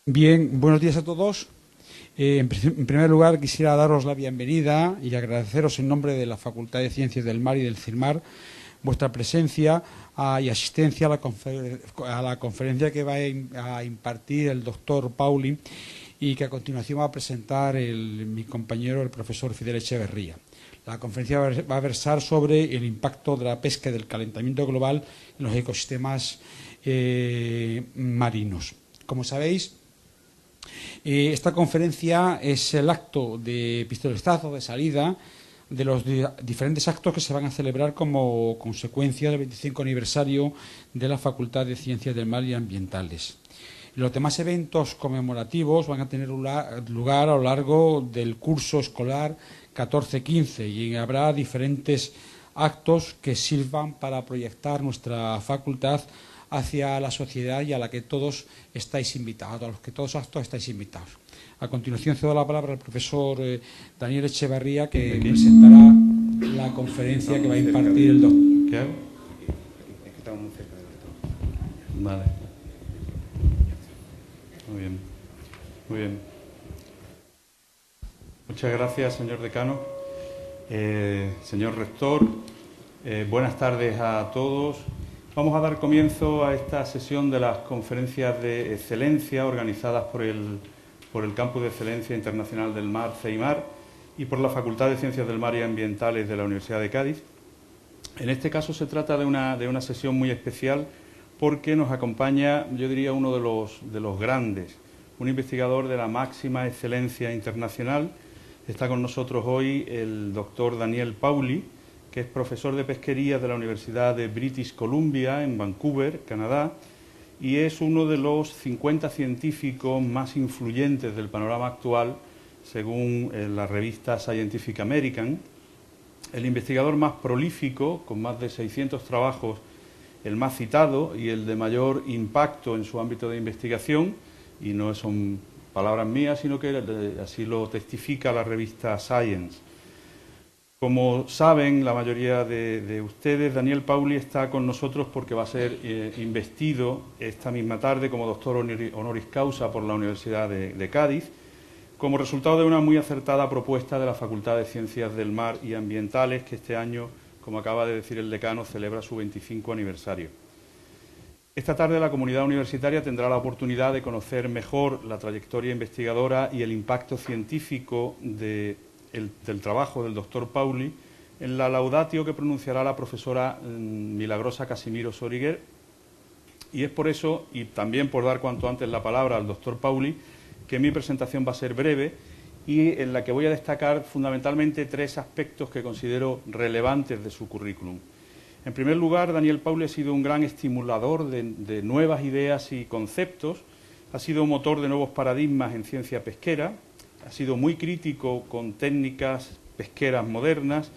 Bien, buenos días a todos. En primer lugar, quisiera daros la bienvenida y agradeceros en nombre de la Facultad de Ciencias del Mar y del CIRMAR vuestra presencia y asistencia a la conferencia que va a impartir el doctor Pauli y que a continuación va a presentar mi compañero, el profesor Fidel Echeverría. La conferencia va a versar sobre el impacto de la pesca y del calentamiento global en los ecosistemas marinos. Como sabéis, esta conferencia es el acto de pistoletazo de salida de los diferentes actos que se van a celebrar como consecuencia del 25 aniversario de la Facultad de Ciencias del Mar y Ambientales. Los demás eventos conmemorativos van a tener lugar a lo largo del curso escolar 14-15 y habrá diferentes actos que sirvan para proyectar nuestra facultad hacia la sociedad y a la que todos estáis invitados, a los que todos actos estáis invitados. A continuación cedo la palabra al profesor Daniel Echeverría, que presentará la conferencia que va a impartir el doctor. ¿Qué hago? Es que estamos muy cerca del doctor. Vale. Muy bien. Muy bien. Muchas gracias, señor decano. Señor rector, buenas tardes a todos. Vamos a dar comienzo a esta sesión de las conferencias de excelencia organizadas por el Campus de Excelencia Internacional del Mar, CEIMAR, y por la Facultad de Ciencias del Mar y Ambientales de la Universidad de Cádiz. En este caso se trata de una sesión muy especial porque nos acompaña, yo diría, uno de los grandes, un investigador de la máxima excelencia internacional. Está con nosotros hoy el doctor Daniel Pauli, que es profesor de pesquería de la Universidad de British Columbia en Vancouver, Canadá, y es uno de los 50 científicos más influyentes del panorama actual, según la revista Scientific American. El investigador más prolífico, con más de 600 trabajos, el más citado y el de mayor impacto en su ámbito de investigación, y no son palabras mías, sino que así lo testifica la revista Science. Como saben la mayoría de ustedes, Daniel Pauli está con nosotros porque va a ser investido esta misma tarde como doctor honoris causa por la Universidad de Cádiz, como resultado de una muy acertada propuesta de la Facultad de Ciencias del Mar y Ambientales, que este año, como acaba de decir el decano, celebra su 25 aniversario. Esta tarde la comunidad universitaria tendrá la oportunidad de conocer mejor la trayectoria investigadora y el impacto científico del trabajo del doctor Pauli en la laudatio que pronunciará la profesora Milagrosa Casimiro Soriguer, y es por eso, y también por dar cuanto antes la palabra al doctor Pauli, que mi presentación va a ser breve y en la que voy a destacar fundamentalmente tres aspectos que considero relevantes de su currículum. En primer lugar, Daniel Pauli ha sido un gran estimulador de nuevas ideas y conceptos, ha sido motor de nuevos paradigmas en ciencia pesquera, ha sido muy crítico con técnicas pesqueras modernas,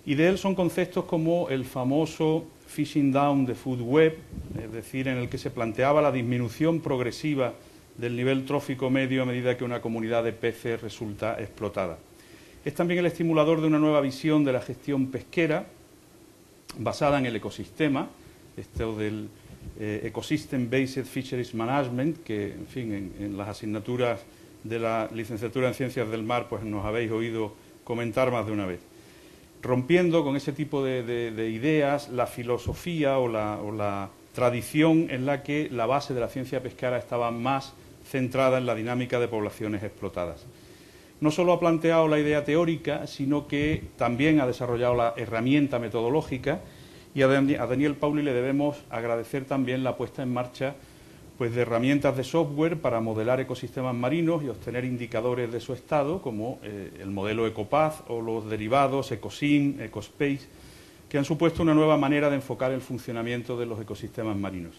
y de él son conceptos como el famoso fishing down the food web, es decir, en el que se planteaba la disminución progresiva del nivel trófico medio a medida que una comunidad de peces resulta explotada. Es también el estimulador de una nueva visión de la gestión pesquera basada en el ecosistema, esto del Ecosystem Based Fisheries Management, que, en fin, en las asignaturas de la licenciatura en Ciencias del Mar, pues nos habéis oído comentar más de una vez. Rompiendo con ese tipo de ideas la filosofía o la tradición en la que la base de la ciencia pesquera estaba más centrada en la dinámica de poblaciones explotadas. No solo ha planteado la idea teórica, sino que también ha desarrollado la herramienta metodológica, y a Daniel Pauli le debemos agradecer también la puesta en marcha pues, de herramientas de software para modelar ecosistemas marinos y obtener indicadores de su estado, como el modelo EcoPath o los derivados EcoSim, EcoSpace, que han supuesto una nueva manera de enfocar el funcionamiento de los ecosistemas marinos.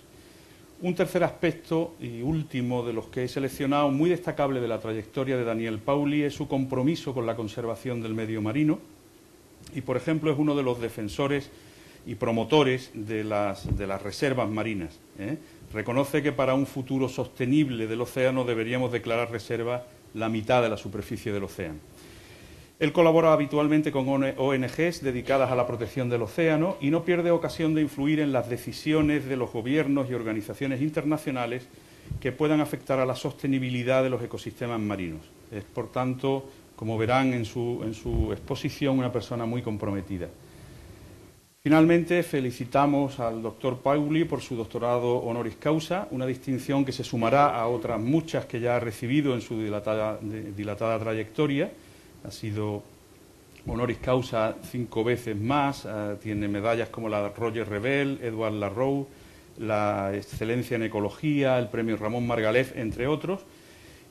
Un tercer aspecto y último de los que he seleccionado, muy destacable de la trayectoria de Daniel Pauli, es su compromiso con la conservación del medio marino y, por ejemplo, es uno de los defensores y promotores de las reservas marinas. Reconoce que para un futuro sostenible del océano deberíamos declarar reserva la mitad de la superficie del océano. Él colabora habitualmente con ONGs dedicadas a la protección del océano y no pierde ocasión de influir en las decisiones de los gobiernos y organizaciones internacionales que puedan afectar a la sostenibilidad de los ecosistemas marinos. Es, por tanto, como verán en su exposición, una persona muy comprometida. Finalmente, felicitamos al doctor Pauli por su doctorado honoris causa, una distinción que se sumará a otras muchas que ya ha recibido en su dilatada trayectoria. Ha sido honoris causa 5 veces más, tiene medallas como la Roger Rebel, Edward Larroux, la excelencia en ecología, el premio Ramón Margalef, entre otros.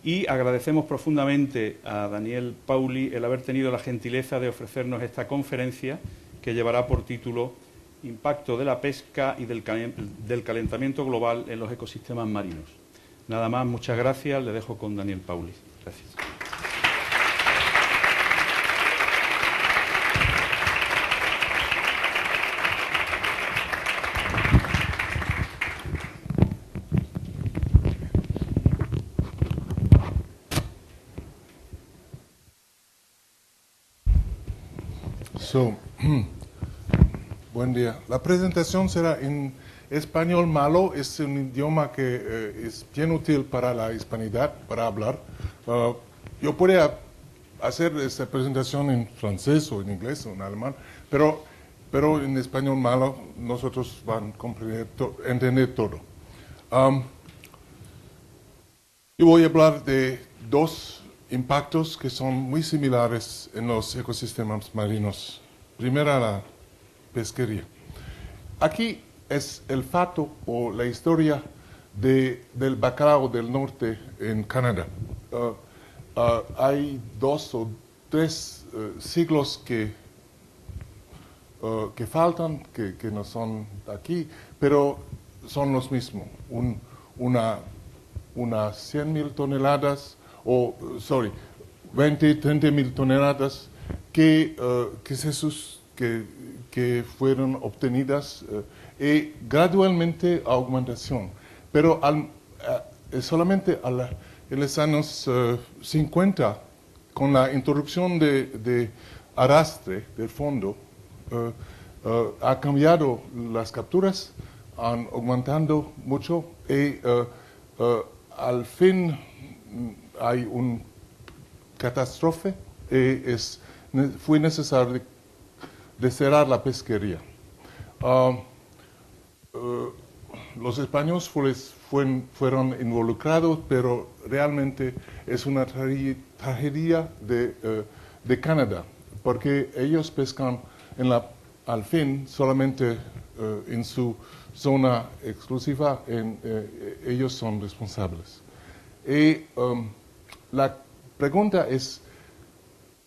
Y agradecemos profundamente a Daniel Pauli el haber tenido la gentileza de ofrecernos esta conferencia que llevará por título Impacto de la pesca y del calentamiento global en los ecosistemas marinos. Nada más, muchas gracias. Le dejo con Daniel Pauli. Gracias. Buen día. La presentación será en español malo. Es un idioma que es bien útil para la hispanidad, para hablar. Yo podría hacer esta presentación en francés o en inglés o en alemán, pero en español malo nosotros van a entender todo. Yo voy a hablar de 2 impactos que son muy similares en los ecosistemas marinos. Primero, la pesquería. Aquí es el fato o la historia del bacalao del norte en Canadá. Hay 2 o 3 siglos que faltan, que no son aquí, pero son los mismos. Unas 100,000 toneladas, 20, 30,000 toneladas que fueron obtenidas y gradualmente aumentación. Pero solamente en los años 50, con la introducción de arrastre del fondo, ha cambiado las capturas, han aumentado mucho y al fin hay una catástrofe y fue necesario de cerrar la pesquería. Los españoles fueron involucrados, pero realmente es una tragedia de Canadá, porque ellos pescan al fin solamente en su zona exclusiva, ellos son responsables. Y la pregunta es,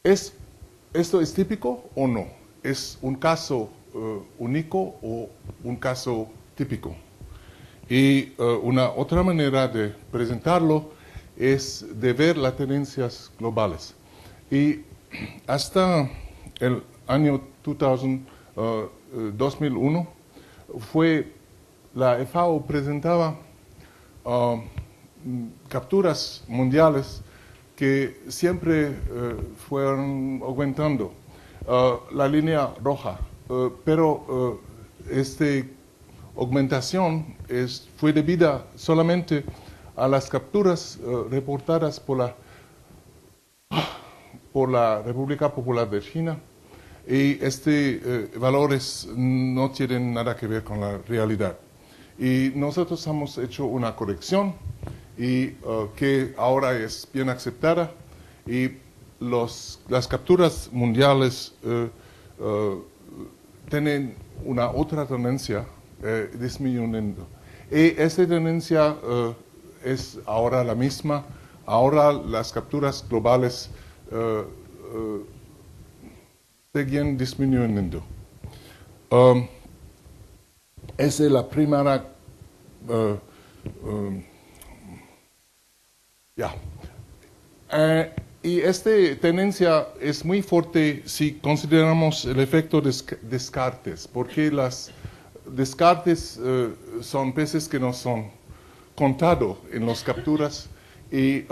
¿esto es típico o no? ¿Es un caso único o un caso típico? Y una otra manera de presentarlo es de ver las tendencias globales. Y hasta el año 2001 la FAO presentaba capturas mundiales que siempre fueron aumentando. La línea roja, pero esta aumentación fue debida solamente a las capturas reportadas por la República Popular de China, y valores no tienen nada que ver con la realidad. Y nosotros hemos hecho una corrección y que ahora es bien aceptada, y las capturas mundiales tienen una otra tendencia disminuyendo. Y esa tendencia es ahora la misma. Ahora las capturas globales siguen disminuyendo. Esa es la primera. Y esta tendencia es muy fuerte si consideramos el efecto de descartes, porque las descartes son peces que no son contados en las capturas, y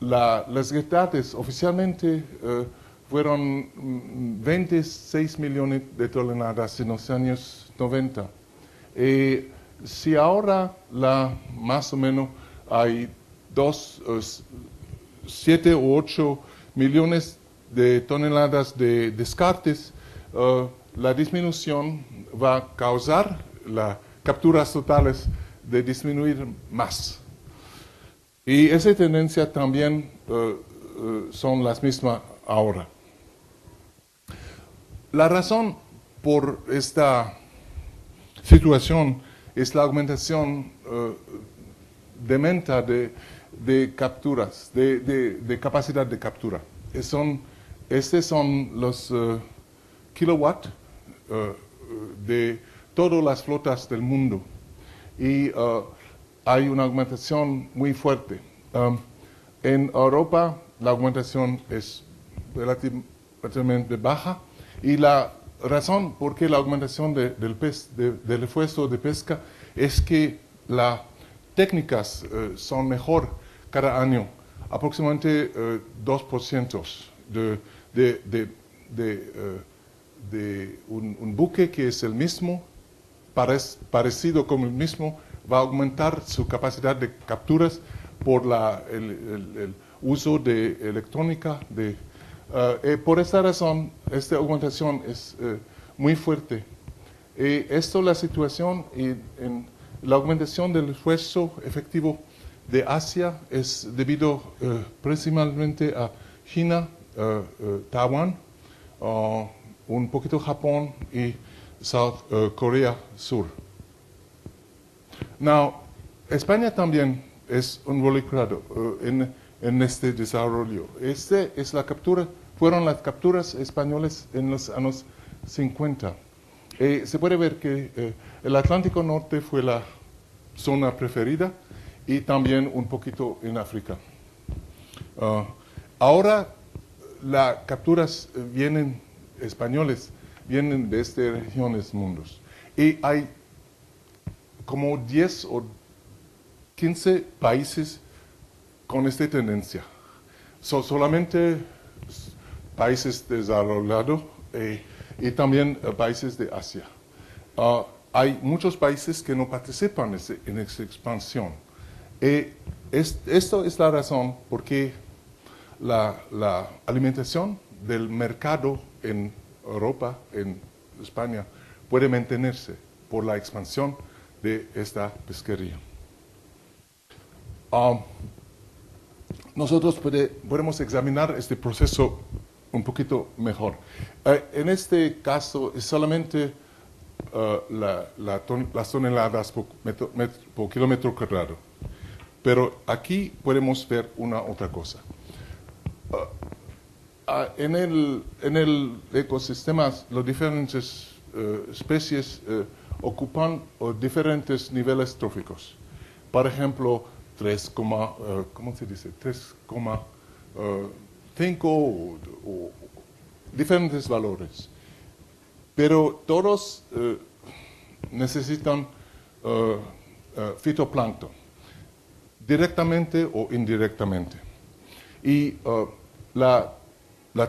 las descartes oficialmente fueron 26 millones de toneladas en los años 90. Si ahora más o menos hay 7 u 8 millones de toneladas de descartes, la disminución va a causar las capturas totales de disminuir más. Y esa tendencia también son las mismas ahora. La razón por esta situación es la aumentación de capturas, de capacidad de captura. Estos son los kilowatts de todas las flotas del mundo. Y hay una aumentación muy fuerte. En Europa la aumentación es relativamente baja y la razón por qué la aumentación del esfuerzo de pesca es que las técnicas son mejor cada año, aproximadamente 2% de un buque que es el mismo, parecido como el mismo, va a aumentar su capacidad de capturas por el uso de electrónica. Por esta razón, esta aumentación es muy fuerte. Esto la situación en la aumentación del esfuerzo efectivo de Asia es debido principalmente a China, Taiwán, un poquito Japón y South Corea Sur. Now, España también es involucrado en este desarrollo. Fueron las capturas españolas en los años 50. Se puede ver que el Atlántico Norte fue la zona preferida y también un poquito en África. Ahora las capturas españoles vienen de estas regiones mundos. Y hay como 10 o 15 países con esta tendencia. Solamente países desarrollados y también países de Asia. Hay muchos países que no participan en esta expansión. Esto es la razón por qué la alimentación del mercado en Europa, en España, puede mantenerse por la expansión de esta pesquería. Nosotros podemos examinar este proceso un poquito mejor. En este caso es solamente las toneladas por kilómetro cuadrado. Pero aquí podemos ver una otra cosa. En el ecosistema, las diferentes especies ocupan diferentes niveles tróficos. Por ejemplo, 3,5 o diferentes valores. Pero todos necesitan fitoplancton, directamente o indirectamente. Y la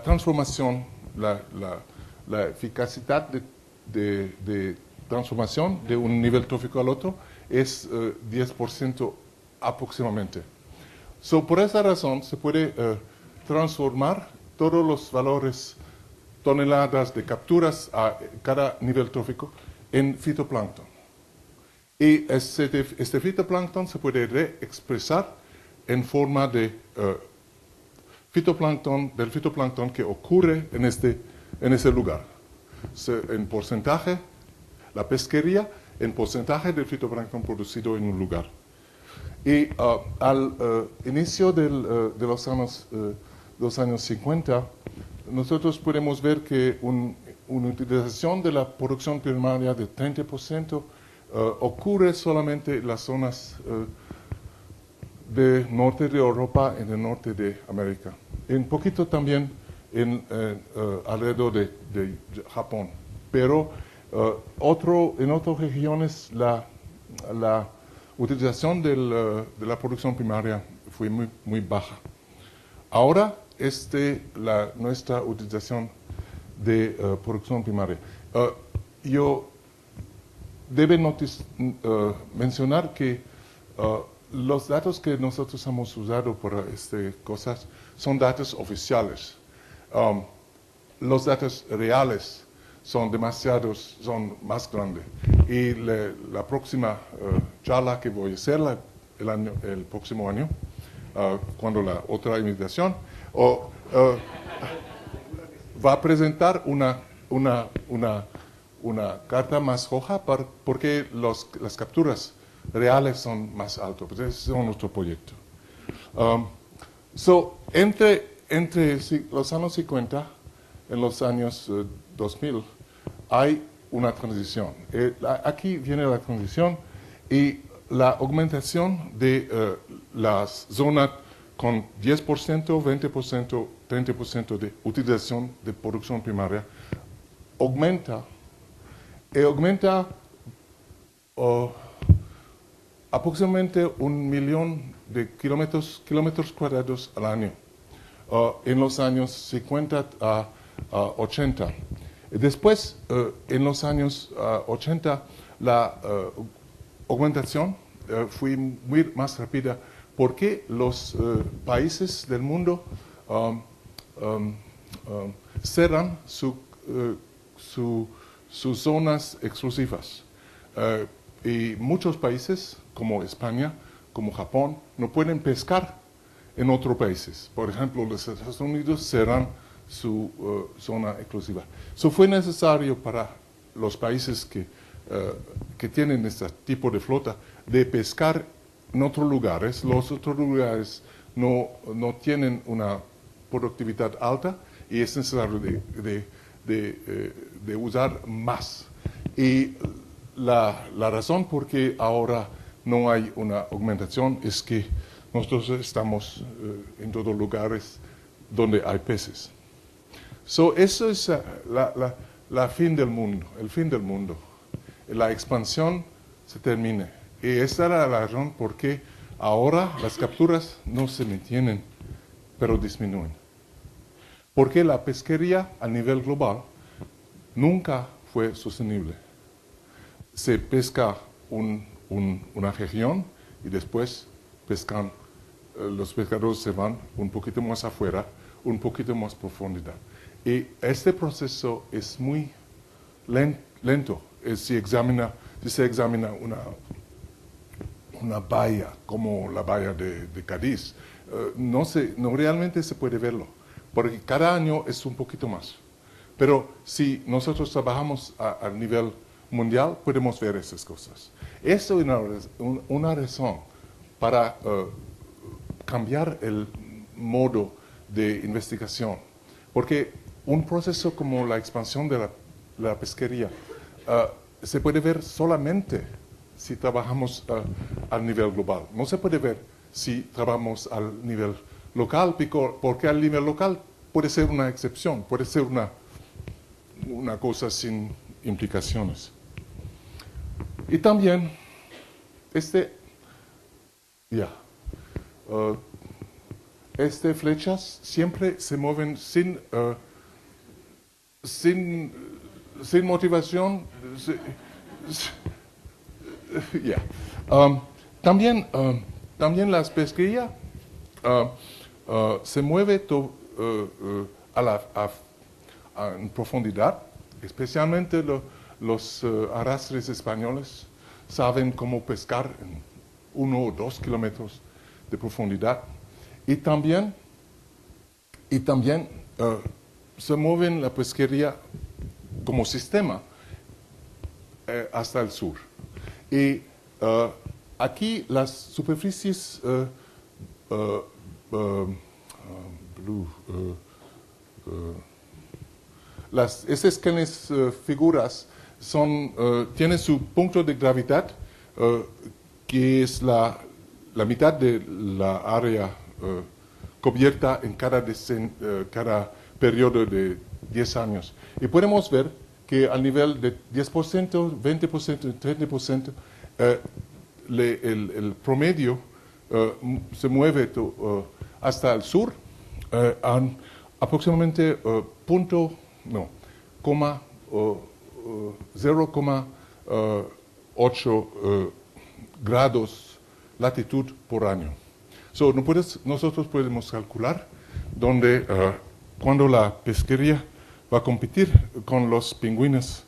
transformación, la eficacia de transformación de un nivel trófico al otro es 10% aproximadamente. Por esa razón se puede transformar todos los valores toneladas de capturas a cada nivel trófico en fitoplancton. Y este fitoplancton se puede reexpresar en forma de del fitoplancton que ocurre en ese lugar. En porcentaje, la pesquería, en porcentaje del fitoplancton producido en un lugar. Y al inicio de los años 50, nosotros podemos ver que una utilización de la producción primaria de 30% ocurre solamente en las zonas del norte de Europa y del norte de América. Un poquito también alrededor de Japón. Pero en otras regiones la utilización de la producción primaria fue muy baja. Ahora nuestra utilización de producción primaria. Yo debo mencionar que los datos que nosotros hemos usado para estas cosas son datos oficiales. Los datos reales son más grandes. Y la próxima charla que voy a hacer el próximo año, cuando la otra invitación, va a presentar una carta más roja porque las capturas reales son más altas. Pues ese es nuestro proyecto. Entre los años 50 y los años 2000 hay una transición. Aquí viene la transición y la augmentación de las zonas con 10%, 20%, 30% de utilización de producción primaria aumenta aproximadamente 1 millón de kilómetros cuadrados al año en los años 50 a 80. Después, en los años 80, la augmentación fue muy más rápida porque los países del mundo cerran sus zonas exclusivas. Y muchos países, como España, como Japón, no pueden pescar en otros países. Por ejemplo, los Estados Unidos cerran su zona exclusiva. Eso fue necesario para los países que tienen este tipo de flota de pescar en otros lugares. Los otros lugares no tienen una productividad alta y es necesario de usar más. Y la razón por qué ahora no hay una augmentación es que nosotros estamos en todos lugares donde hay peces. Eso es el fin del mundo. La expansión se termina. Y esa es la razón por qué ahora las capturas no se mantienen, pero disminuyen. Porque la pesquería a nivel global nunca fue sostenible. Se pesca una región y después los pescadores se van un poquito más afuera, un poquito más profundidad. Y este proceso es muy lento. Si se examina una bahía como la bahía de Cádiz, no realmente se puede verlo, porque cada año es un poquito más. Pero si nosotros trabajamos a nivel mundial, podemos ver esas cosas. Eso es una razón para cambiar el modo de investigación, porque un proceso como la expansión de la pesquería se puede ver solamente si trabajamos al nivel global. No se puede ver si trabajamos al nivel local, porque al nivel local puede ser una excepción, puede ser una cosa sin implicaciones. Y también, flechas siempre se mueven sin motivación. También la pesquería se mueve en profundidad, especialmente los arrastres españoles saben cómo pescar en 1 o 2 kilómetros de profundidad. Y también se mueven la pesquería como sistema hasta el sur. Y aquí las superficies esas pequeñas figuras tienen su punto de gravedad, que es la mitad de la área cubierta en cada periodo de 10 años. Y podemos ver que al nivel de 10%, 20%, 30%, el promedio se mueve hasta el sur aproximadamente 0,8 grados latitud por año. Nosotros podemos calcular cuando la pesquería va a competir con los pingüinos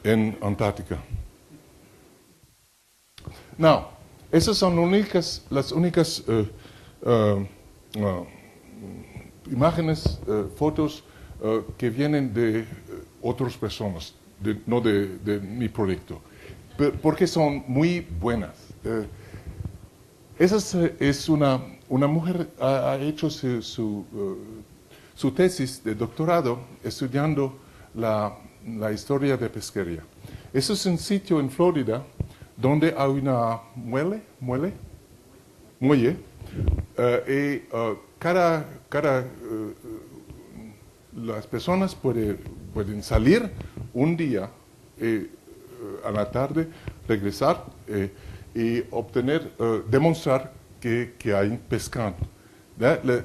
en Antártica. Now, esas son las únicas imágenes, fotos que vienen de otras personas, no de mi proyecto, porque son muy buenas. Esa es una mujer ha hecho su tesis de doctorado estudiando la historia de pesquería. Eso es un sitio en Florida donde hay una muelle, y las personas pueden salir un día a la tarde, regresar y demostrar que hay pescado.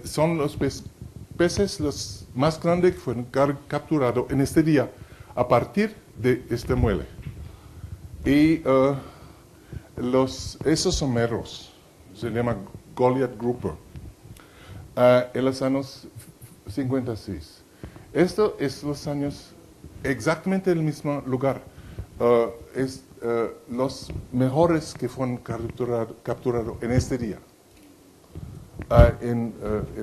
Son los peces los más grandes que fueron capturados en este día a partir de este muelle. Y esos someros se llaman Goliath Grouper en los años 56. Esto es los años exactamente el mismo lugar. Los mejores que fueron capturados en este día, en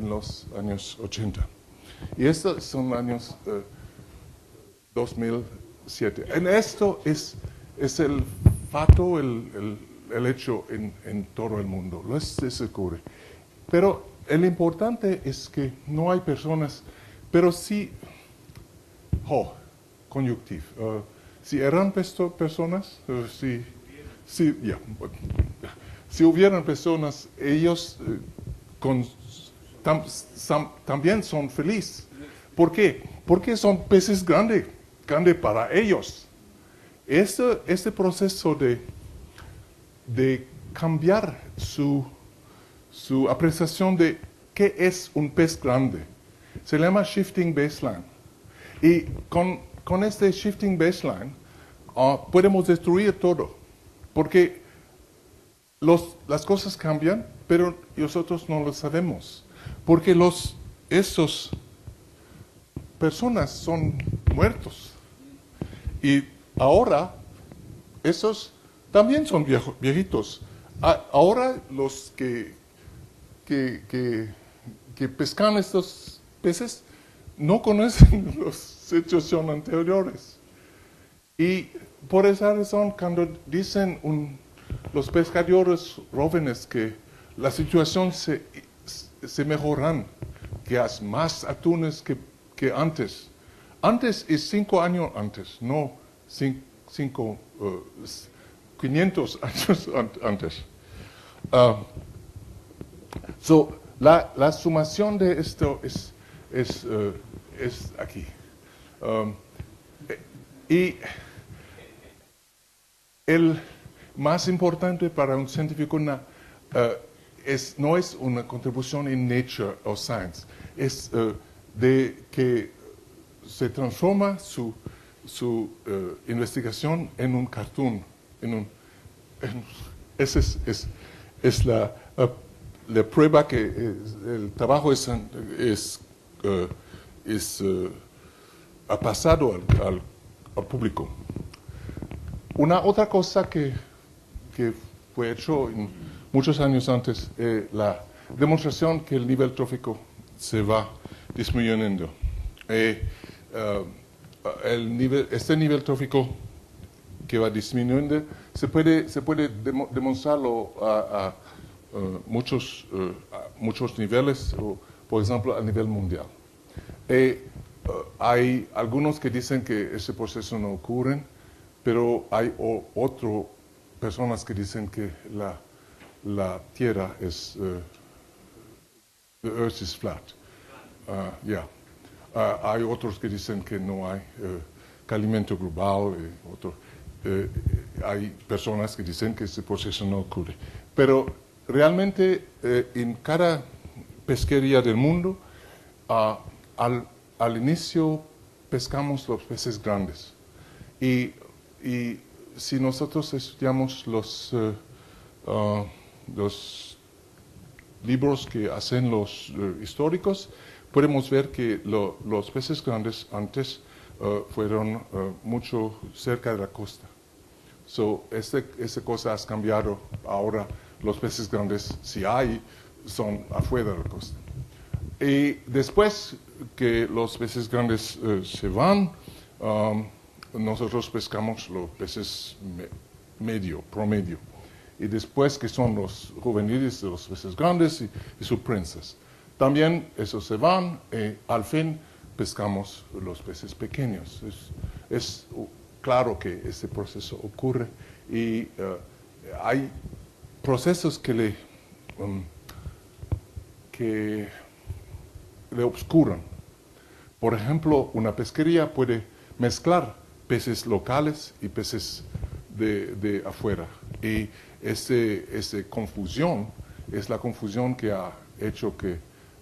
los años 80. Y estos son años 2007. En esto es el fato, el hecho en todo el mundo. Eso ocurre. Pero el importante es que no hay personas, pero sí, conjunctivo. Si eran personas, si hubieran personas, ellos también son felices. ¿Por qué? Porque son peces grandes para ellos. Este proceso de cambiar su apreciación de qué es un pez grande se llama shifting baseline. Y con este shifting baseline podemos destruir todo, porque las cosas cambian, pero nosotros no lo sabemos, porque esos personas son muertos. Y ahora, esos también son viejitos. Ahora los que pescan estos peces no conocen las situaciones anteriores. Y por esa razón, cuando dicen los pescadores jóvenes que la situación se mejoran, que hay más atunes que antes. Antes es 5 años antes, no 500 años antes. La sumación de esto es aquí. Y el más importante para un científico no es una contribución en Nature o Science, es de que se transforma su investigación en un cartoon. Esa es la prueba que el trabajo ha pasado al público. Una otra cosa que fue hecho muchos años antes, la demostración que el nivel trófico se va disminuyendo. Este nivel trófico que va disminuyendo se puede demostrarlo a muchos niveles, por ejemplo, a nivel mundial. Hay algunos que dicen que ese proceso no ocurre, pero hay otras personas que dicen que la Tierra es the Earth is flat. Hay otros que dicen que no hay calentamiento global. Hay personas que dicen que ese proceso no ocurre. Pero realmente en cada pesquería del mundo, al inicio pescamos los peces grandes. Y si nosotros estudiamos los libros que hacen los históricos, podemos ver que los peces grandes antes fueron mucho cerca de la costa. Esa cosa ha cambiado. Ahora los peces grandes, si hay, son afuera de la costa. Y después que los peces grandes se van, nosotros pescamos los peces promedio. Y después que son los juveniles de los peces grandes y sus prensas. También esos se van y al fin pescamos los peces pequeños. Es claro que este proceso ocurre y hay procesos que le obscuran. Por ejemplo, una pesquería puede mezclar peces locales y peces de afuera. Y esa confusión es la confusión que ha hecho que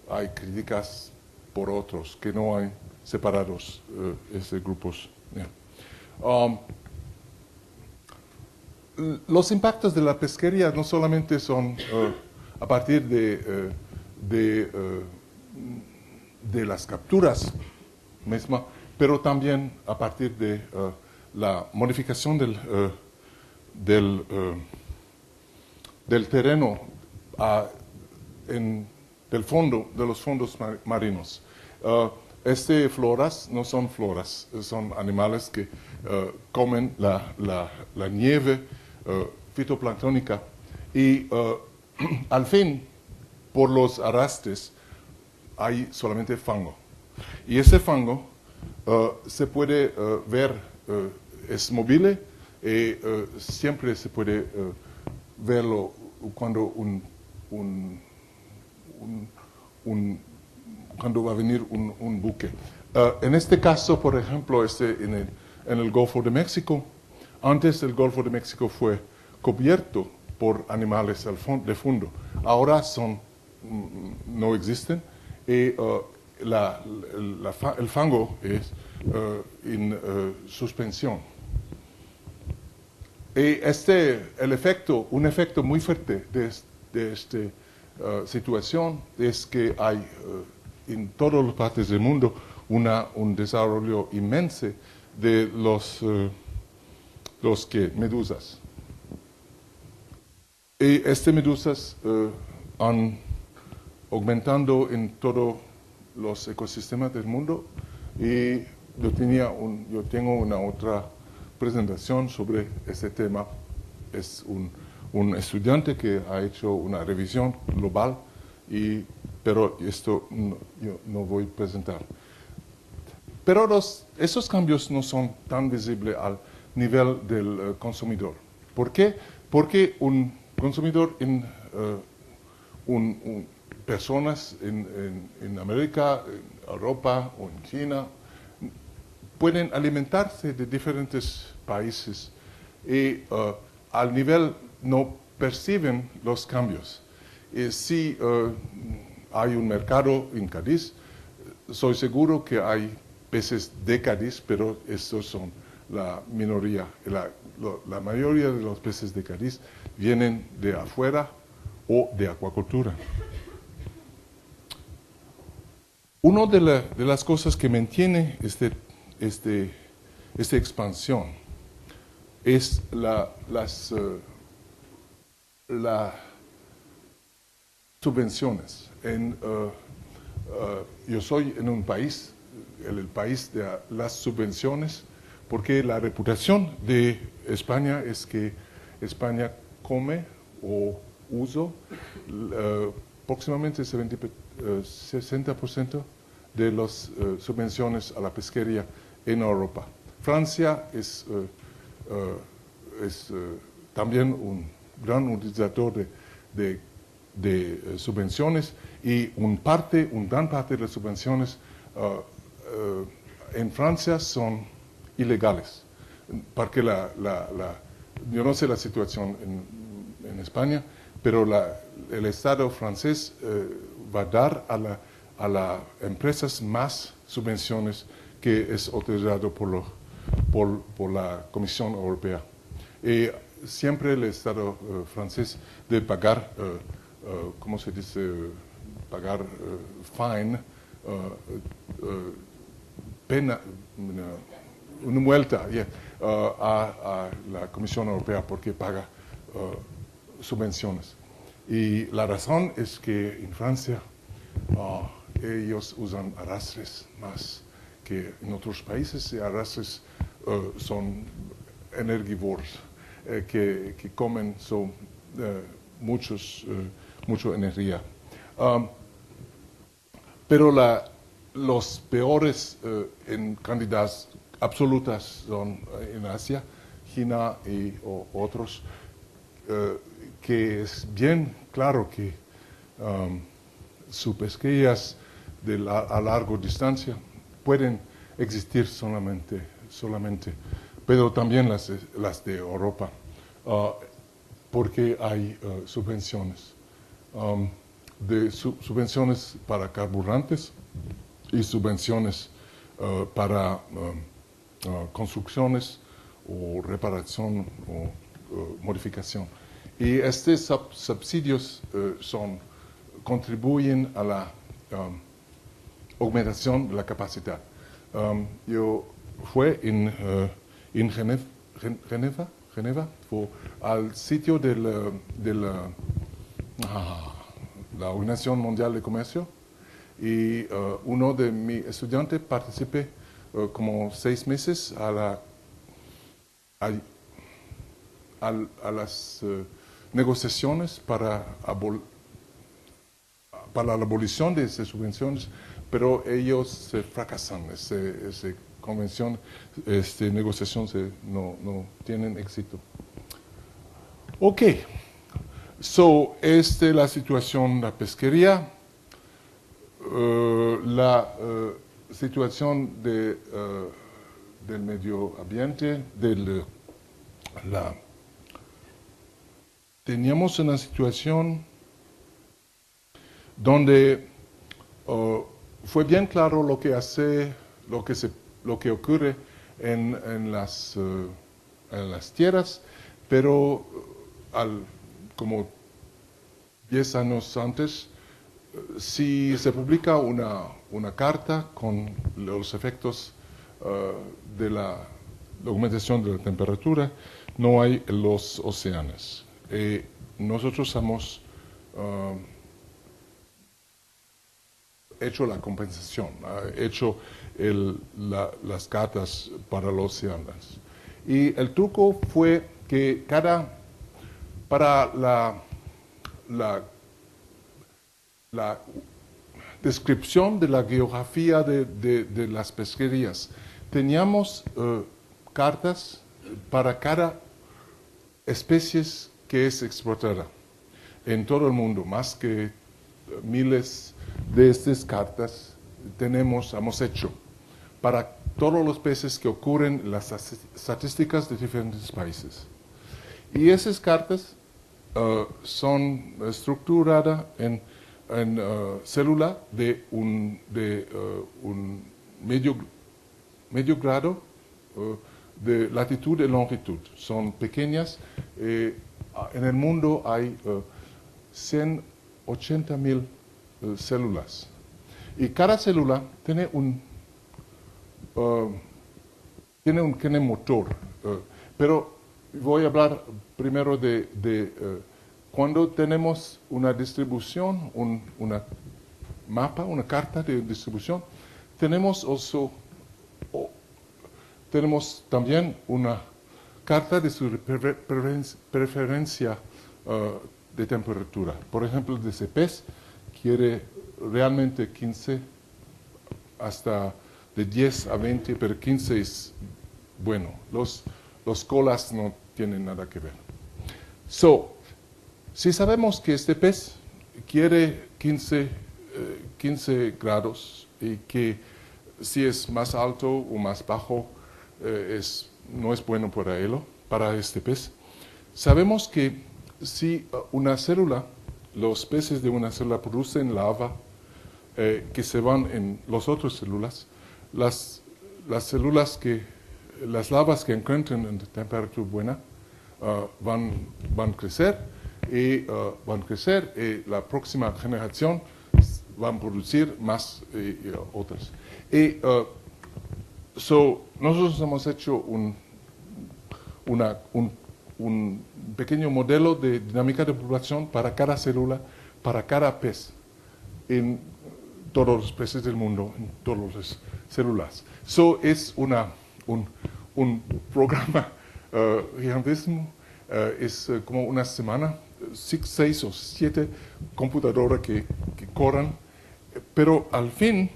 hay críticas por otros, que no hay separados esos grupos. Los impactos de la pesquería no solamente son a partir de las capturas mismas, pero también a partir de la modificación del terreno del fondo, de los fondos marinos. Floras no son floras, son animales que comen la nieve fitoplanctónica y al fin, por los arrastres, hay solamente fango. Y ese fango se puede ver, es móvil y siempre se puede verlo cuando cuando va a venir un buque. En este caso, por ejemplo, en el Golfo de México, antes el Golfo de México fue cubierto por animales de fondo. Ahora no existen y el fango es en suspensión. Y un efecto muy fuerte de esta situación es que hay en todas las partes del mundo un desarrollo inmenso de medusas. Y estas medusas han aumentando en todos los ecosistemas del mundo y yo tengo una otra presentación sobre este tema. Es un estudiante que ha hecho una revisión global, pero esto yo no voy a presentar. Pero esos cambios no son tan visibles al nivel del consumidor. ¿Por qué? Porque un consumidor personas en América, en Europa o en China pueden alimentarse de diferentes países y al nivel no perciben los cambios. Si hay un mercado en Cádiz, soy seguro que hay peces de Cádiz, pero estos son la minoría. La mayoría de los peces de Cádiz vienen de afuera o de acuacultura. Una de las cosas que mantiene esta expansión es las subvenciones. Yo soy en un país, el país de las subvenciones, porque la reputación de España es que España come o usa aproximadamente 60% de las subvenciones a la pesquería en Europa. Francia es también un gran utilizador de subvenciones y gran parte de las subvenciones en Francia son ilegales. Porque yo no sé la situación en España, pero el Estado francés va a dar a las empresas más subvenciones que es autorizado por la Comisión Europea. Y siempre el Estado francés de pagar, ¿cómo se dice? Pagar fine, pena, una multa a la Comisión Europea porque paga subvenciones. Y la razón es que en Francia ellos usan arrastres más que en otros países, y arrastres son herbívoros que comen mucha energía. Pero los peores en cantidades absolutas son en Asia, China y otros, que es bien claro que sus pesquerías a larga distancia pueden existir solamente, pero también las de Europa, porque hay subvenciones, subvenciones para carburantes y subvenciones para construcciones o reparación o modificación. Y estos subsidios contribuyen a la aumentación de la capacidad. Yo fui en Geneva, fue al sitio de la Organización Mundial de Comercio, y uno de mis estudiantes participé como 6 meses a las negociaciones para la abolición de esas subvenciones, pero ellos fracasan. Esa convención, negociación no tienen éxito. Ok, esta es la situación de la pesquería. La situación del medio ambiente, teníamos una situación donde fue bien claro lo que ocurre en las tierras, pero como 10 años antes, si se publica una carta con los efectos de la aumentación de la temperatura, no hay los océanos. Nosotros hemos hecho la compensación, hecho las cartas para los océanos. Y el truco fue que para la descripción de la geografía de las pesquerías, teníamos cartas para cada especie que es explotada en todo el mundo. Más que miles de estas cartas hemos hecho para todos los peces que ocurren en las estadísticas de diferentes países. Y esas cartas son estructuradas en célula de un medio grado de latitud y longitud. Son pequeñas. En el mundo hay 180.000 células. Y cada célula tiene un motor. Pero voy a hablar primero de cuando tenemos una distribución, una mapa, una carta de distribución, tenemos también una carta de su preferencia de temperatura. Por ejemplo, de ese pez quiere realmente 15, hasta de 10 a 20, pero 15 es bueno. Los colas no tienen nada que ver. Si sabemos que este pez quiere 15 grados y que si es más alto o más bajo no es bueno para este pez, sabemos que si los peces de una célula producen lava que se van en las otras células, las lavas que encuentran en temperatura buena van a crecer y la próxima generación van a producir más otras. Nosotros hemos hecho un pequeño modelo de dinámica de población para cada célula, para cada pez, en todos los peces del mundo, en todas las células. Es un programa gigantísimo, es como una semana, 6 o 7 computadoras que corren, pero al fin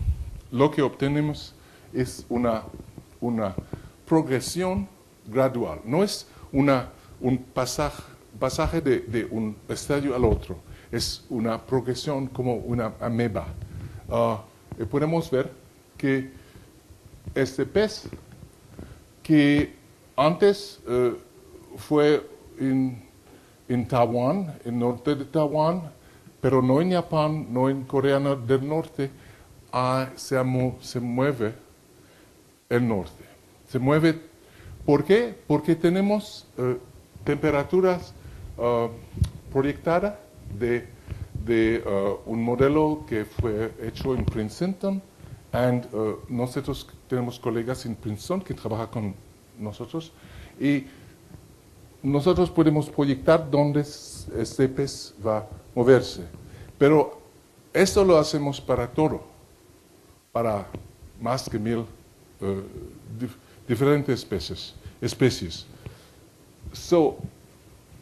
lo que obtenemos es una progresión gradual. No es un pasaje de un estadio al otro, es una progresión como una ameba. Podemos ver que este pez, que antes fue en Taiwán, en el norte de Taiwán, pero no en Japón, no en Corea del Norte, se mueve el norte. Se mueve, ¿por qué? Porque tenemos temperaturas proyectadas de un modelo que fue hecho en Princeton, y nosotros tenemos colegas en Princeton que trabajan con nosotros, y nosotros podemos proyectar dónde este pez va a moverse. Pero esto lo hacemos para todo, para más que 1000 diferentes especies.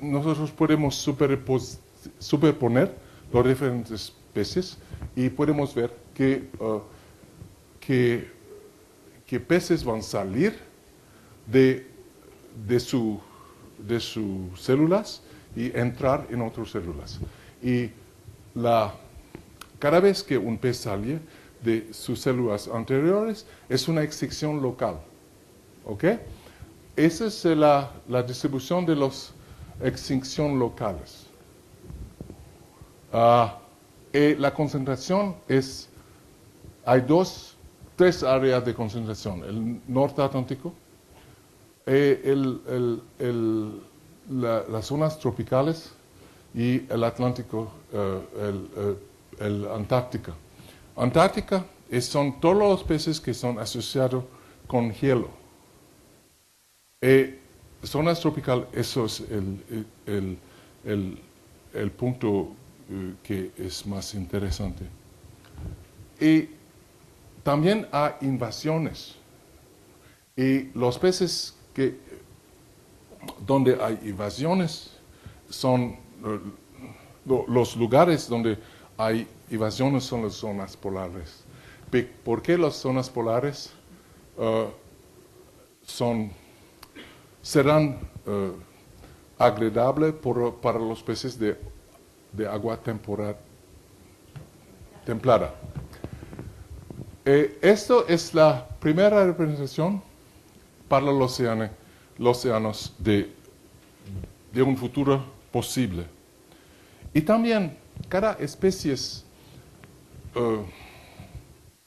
Nosotros podemos superponer los diferentes especies y podemos ver que peces van a salir de sus células y entrar en otras células. Y cada vez que un pez sale de sus células anteriores, es una extinción local. ¿Ok? Esa es la distribución de las extinciones locales. La concentración hay 3 áreas de concentración: el norte atlántico, las zonas tropicales y el Atlántico, el Antártica. Antártica son todos los peces que son asociados con hielo. Zonas tropicales, eso es el punto que es más interesante. Y también hay invasiones. Y los peces donde hay invasiones son los lugares donde hay invasiones son las zonas polares. ¿Por qué las zonas polares serán agradables para los peces de agua templada? Esto es la primera representación para los océanos de un futuro posible. Y también cada especie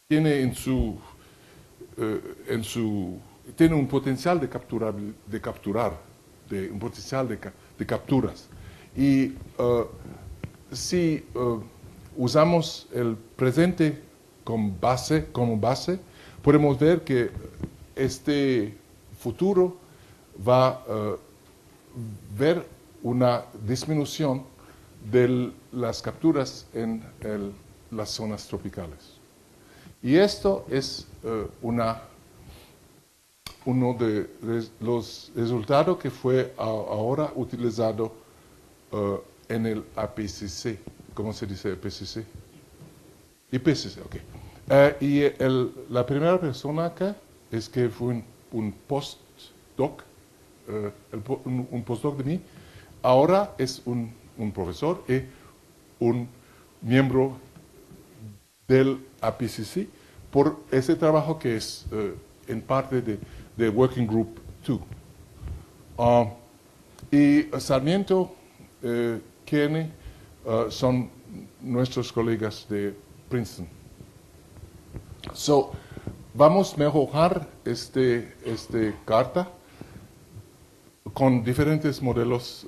tiene tiene un potencial de capturar, un potencial de capturas. Y si usamos el presente como base, podemos ver que este futuro va a ver una disminución de las capturas en las zonas tropicales. Y esto es uno de los resultados que fue ahora utilizado en el IPCC. ¿Cómo se dice IPCC? IPCC, ok. Y la primera persona acá es que fue un postdoc, un postdoc de mí. Ahora es un profesor y un miembro del IPCC por ese trabajo que es en parte de Working Group 2. Y Sarmiento, Kearney, son nuestros colegas de Princeton. Vamos a mejorar esta carta con diferentes modelos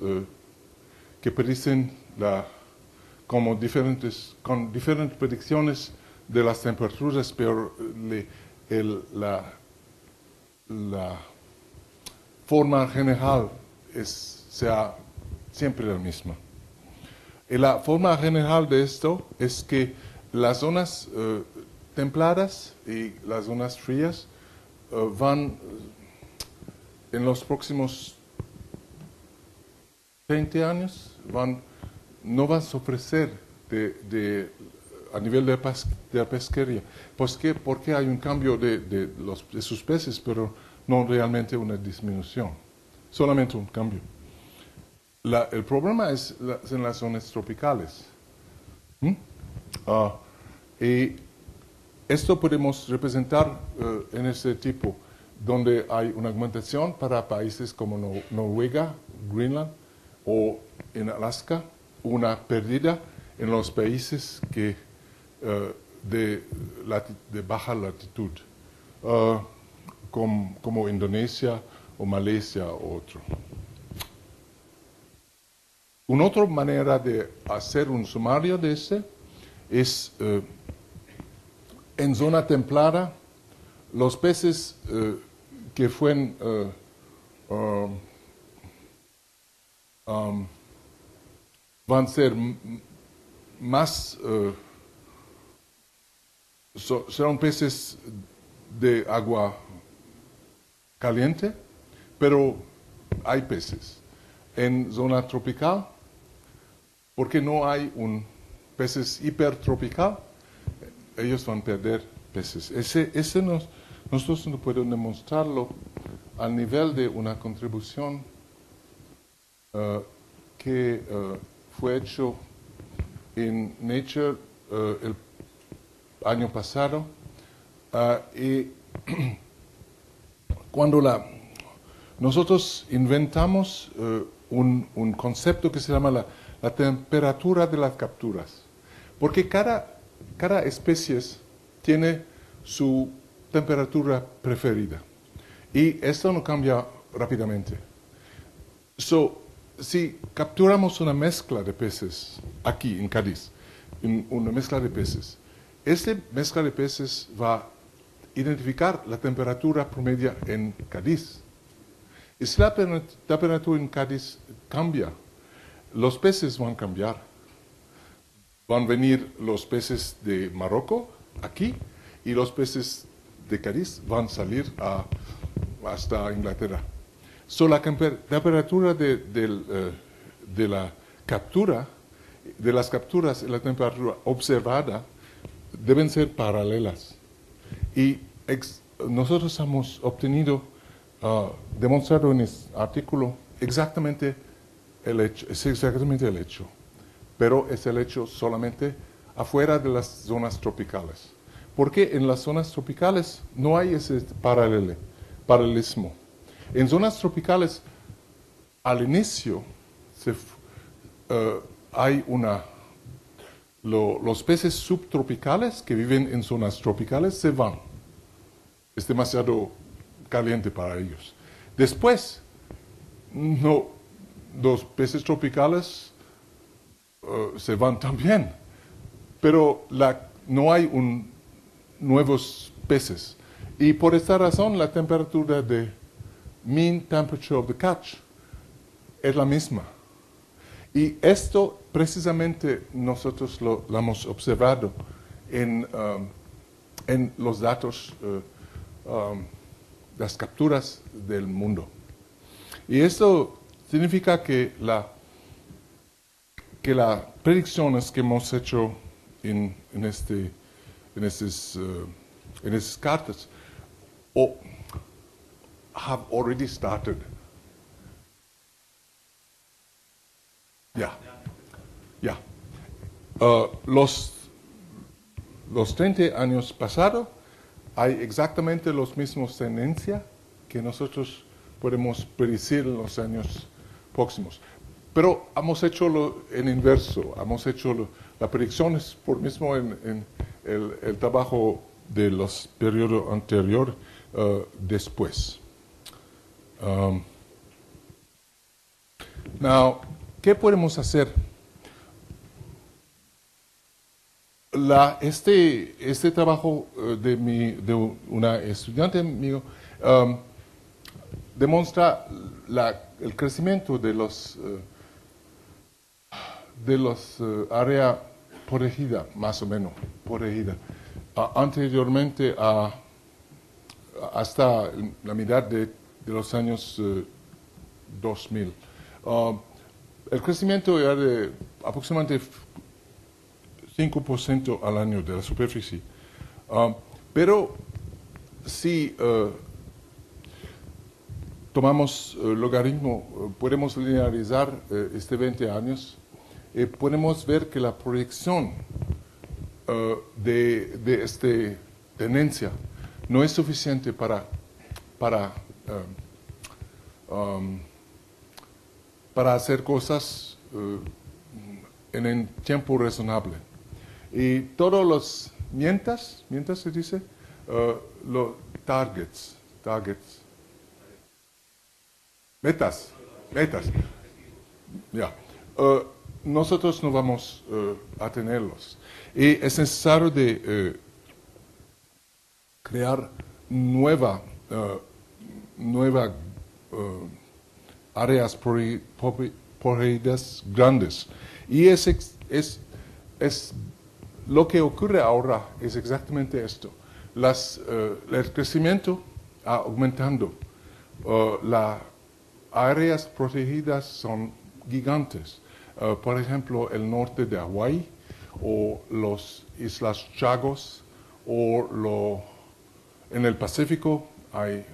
que predicen con diferentes predicciones de las temperaturas, pero la forma general sea siempre la misma. Y la forma general de esto es que las zonas templadas y las zonas frías en los próximos 20 años, no van a ofrecer a nivel de pesquería. Porque hay un cambio de sus peces, pero no realmente una disminución, solamente un cambio. El problema es en las zonas tropicales. Y esto podemos representar en este tipo, donde hay una augmentación para países como Noruega, Greenland o en Alaska, una pérdida en los países de baja latitud, como Indonesia o Malasia o otro. Una otra manera de hacer un sumario de ese es en zona templada, los peces que fueron van a ser más, serán peces de agua caliente, pero hay peces. En zona tropical, porque no hay peces hipertropical, ellos van a perder peces. Nosotros no podemos demostrarlo al nivel de una contribución que fue hecho en Nature el año pasado. Y cuando nosotros inventamos un concepto que se llama la temperatura de las capturas, porque cada especie tiene su temperatura preferida y esto no cambia rápidamente. Si capturamos una mezcla de peces aquí en Cádiz, una mezcla de peces, esta mezcla de peces va a identificar la temperatura promedio en Cádiz. Y si la temperatura en Cádiz cambia, los peces van a cambiar. Van a venir los peces de Marruecos aquí y los peces de Cádiz van a salir hasta Inglaterra. La temperatura de la captura, de las capturas y la temperatura observada deben ser paralelas. Y nosotros hemos obtenido, demostrado en este artículo, exactamente el hecho. Pero es el hecho solamente afuera de las zonas tropicales. Porque en las zonas tropicales no hay ese paralelismo. En zonas tropicales, al inicio, hay los peces subtropicales que viven en zonas tropicales se van. Es demasiado caliente para ellos. Después, los peces tropicales se van también, pero no hay nuevos peces. Y por esta razón, la temperatura de mean temperature of the catch es la misma. Y esto precisamente nosotros lo hemos observado en los datos, las capturas del mundo. Y esto significa que las predicciones que hemos hecho en estas cartas have already started. Los 30 años pasados hay exactamente los mismos tendencias que nosotros podemos predecir en los años próximos. Pero hemos hecho en inverso, hemos hecho las predicciones por mismo en el trabajo de los periodos anteriores después. Now, ¿qué podemos hacer? Este trabajo de una estudiante mío demuestra el crecimiento de los áreas protegidas, más o menos protegidas. Anteriormente, hasta la mitad de los años 2000, el crecimiento era de aproximadamente 5% al año de la superficie. Pero si tomamos logaritmo, podemos linearizar este 20 años, podemos ver que la proyección de esta tendencia no es suficiente para hacer cosas en el tiempo razonable. Y todos los mientras se dice, los metas, ya. Nosotros no vamos a tenerlos. Y es necesario de crear nueva áreas protegidas grandes. Y es lo que ocurre ahora es exactamente esto. El crecimiento ha aumentando. Las áreas protegidas son gigantes. Por ejemplo, el norte de Hawái o las Islas Chagos o en el Pacífico hay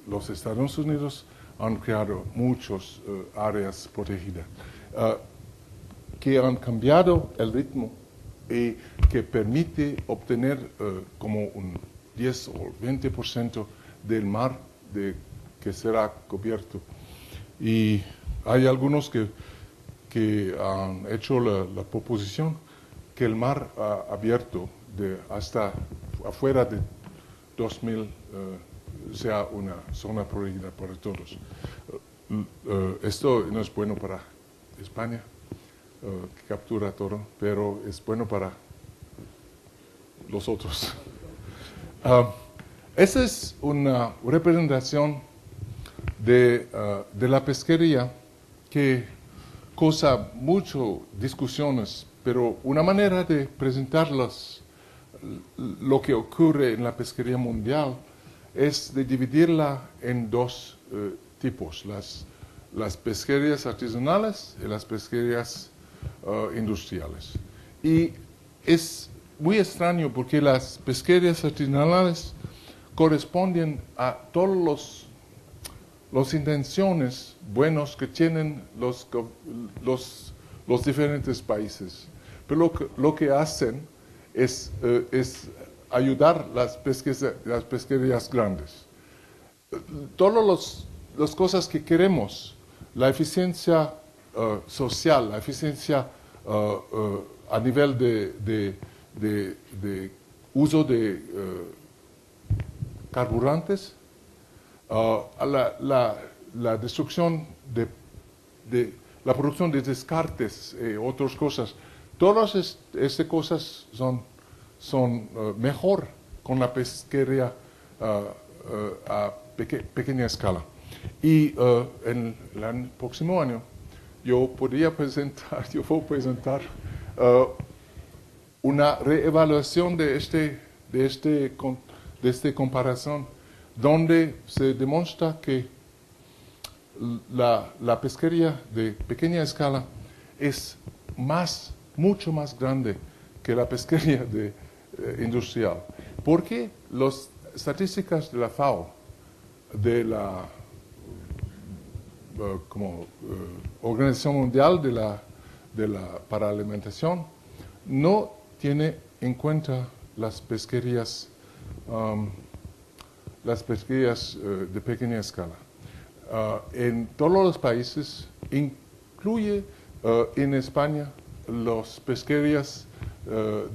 los Estados Unidos han creado muchas áreas protegidas que han cambiado el ritmo y que permite obtener como un 10 o 20% del mar que será cubierto. Y hay algunos que han hecho la proposición que el mar abierto hasta afuera de 2000 sea una zona protegida para todos. Esto no es bueno para España, que captura todo, pero es bueno para los otros. Esa es una representación de la pesquería que causa muchas discusiones, pero una manera de presentar lo que ocurre en la pesquería mundial es de dividirla en dos tipos, las pesquerías artesanales y las pesquerías industriales. Y es muy extraño porque las pesquerías artesanales corresponden a todas las intenciones buenas que tienen los diferentes países. Pero lo que hacen es ayudar las pesquerías grandes. Todas las cosas que queremos, la eficiencia social, la eficiencia a nivel de uso de carburantes, la destrucción de la producción de descartes y otras cosas. Todas estas cosas son mejor con la pesquería a pequeña escala. Y en el próximo año yo voy a presentar una reevaluación de esta comparación, donde se demuestra que la pesquería de pequeña escala es mucho más grande que la pesquería industrial. Porque las estadísticas de la FAO, de la Organización Mundial para la Alimentación, no tiene en cuenta las pesquerías de pequeña escala. En todos los países, incluye en España, las pesquerías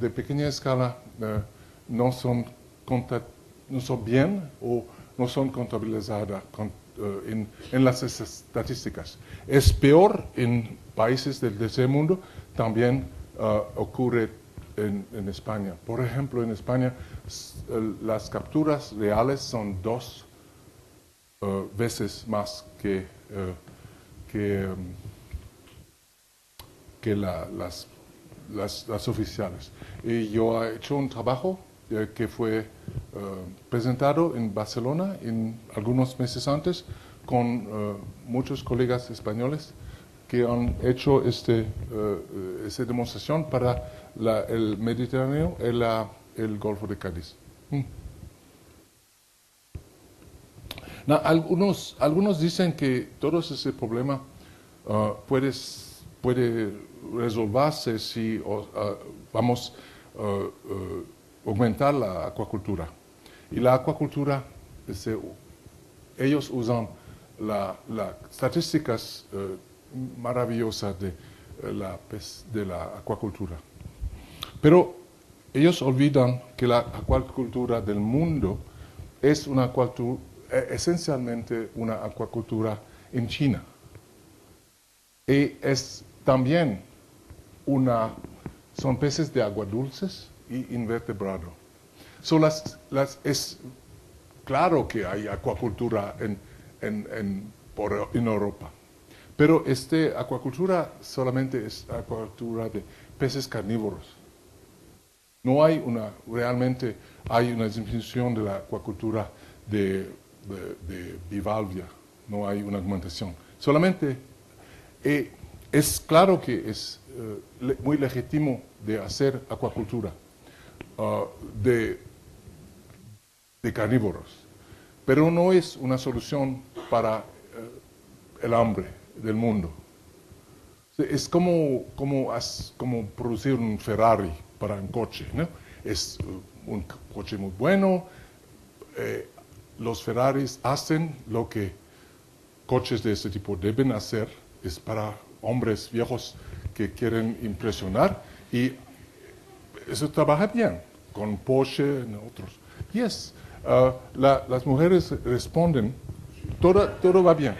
de pequeña escala no son bien o no son contabilizadas en las estadísticas. Es peor en países del tercer mundo, también ocurre en España. Por ejemplo, en España las capturas reales son 2 veces más que las oficiales. Y yo he hecho un trabajo que fue presentado en Barcelona algunos meses antes con muchos colegas españoles que han hecho esta demostración para el Mediterráneo y el Golfo de Cádiz. Algunos dicen que todo ese problema puede resolverse si vamos a aumentar la acuacultura. Y la acuacultura, ellos usan las estadísticas maravillosas de la acuacultura. Pero ellos olvidan que la acuacultura del mundo es esencialmente una acuacultura en China. Y es también son peces de agua dulces y invertebrados. Es claro que hay acuacultura en Europa, pero esta acuacultura solamente es acuacultura de peces carnívoros. No hay realmente hay una disminución de la acuacultura de bivalvia, no hay una augmentación. Solamente es claro que es muy legítimo de hacer acuacultura de carnívoros, pero no es una solución para el hambre del mundo. Es como producir un Ferrari para un coche, ¿no? Es un coche muy bueno. Los Ferraris hacen lo que coches de este tipo deben hacer. Es para hombres viejos que quieren impresionar y eso trabaja bien con Porsche y otros. Las mujeres responden, todo va bien.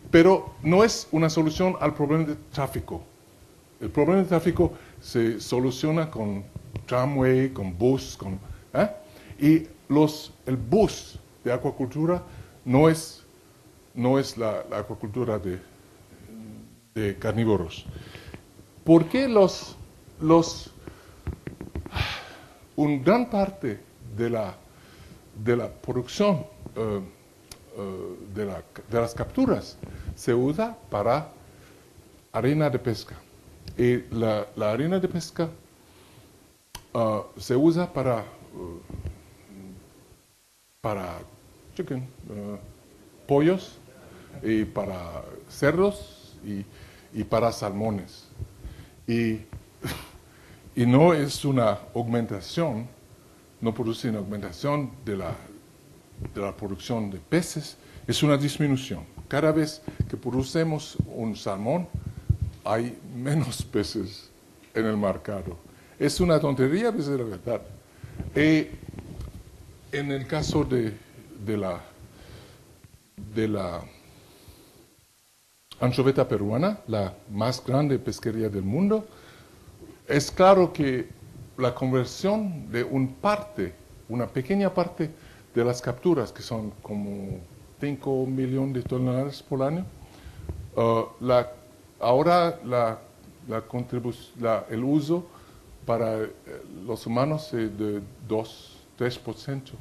Pero no es una solución al problema de tráfico. El problema de tráfico se soluciona con tramway, con bus, y el bus de acuacultura no es la acuacultura de carnívoros. ¿Por qué una gran parte de la producción de las capturas se usa para harina de pesca? Y la harina de pesca se usa para pollos y para cerdos y para salmones. Y no es una augmentación, no produce una augmentación de la producción de peces, es una disminución. Cada vez que producemos un salmón, hay menos peces en el mercado. Es una tontería, pero es la verdad. En el caso de la anchoveta peruana, la más grande pesquería del mundo, es claro que la conversión de una pequeña parte de las capturas, que son como 5 millones de toneladas por año, ahora el uso para los humanos es de 2-3%.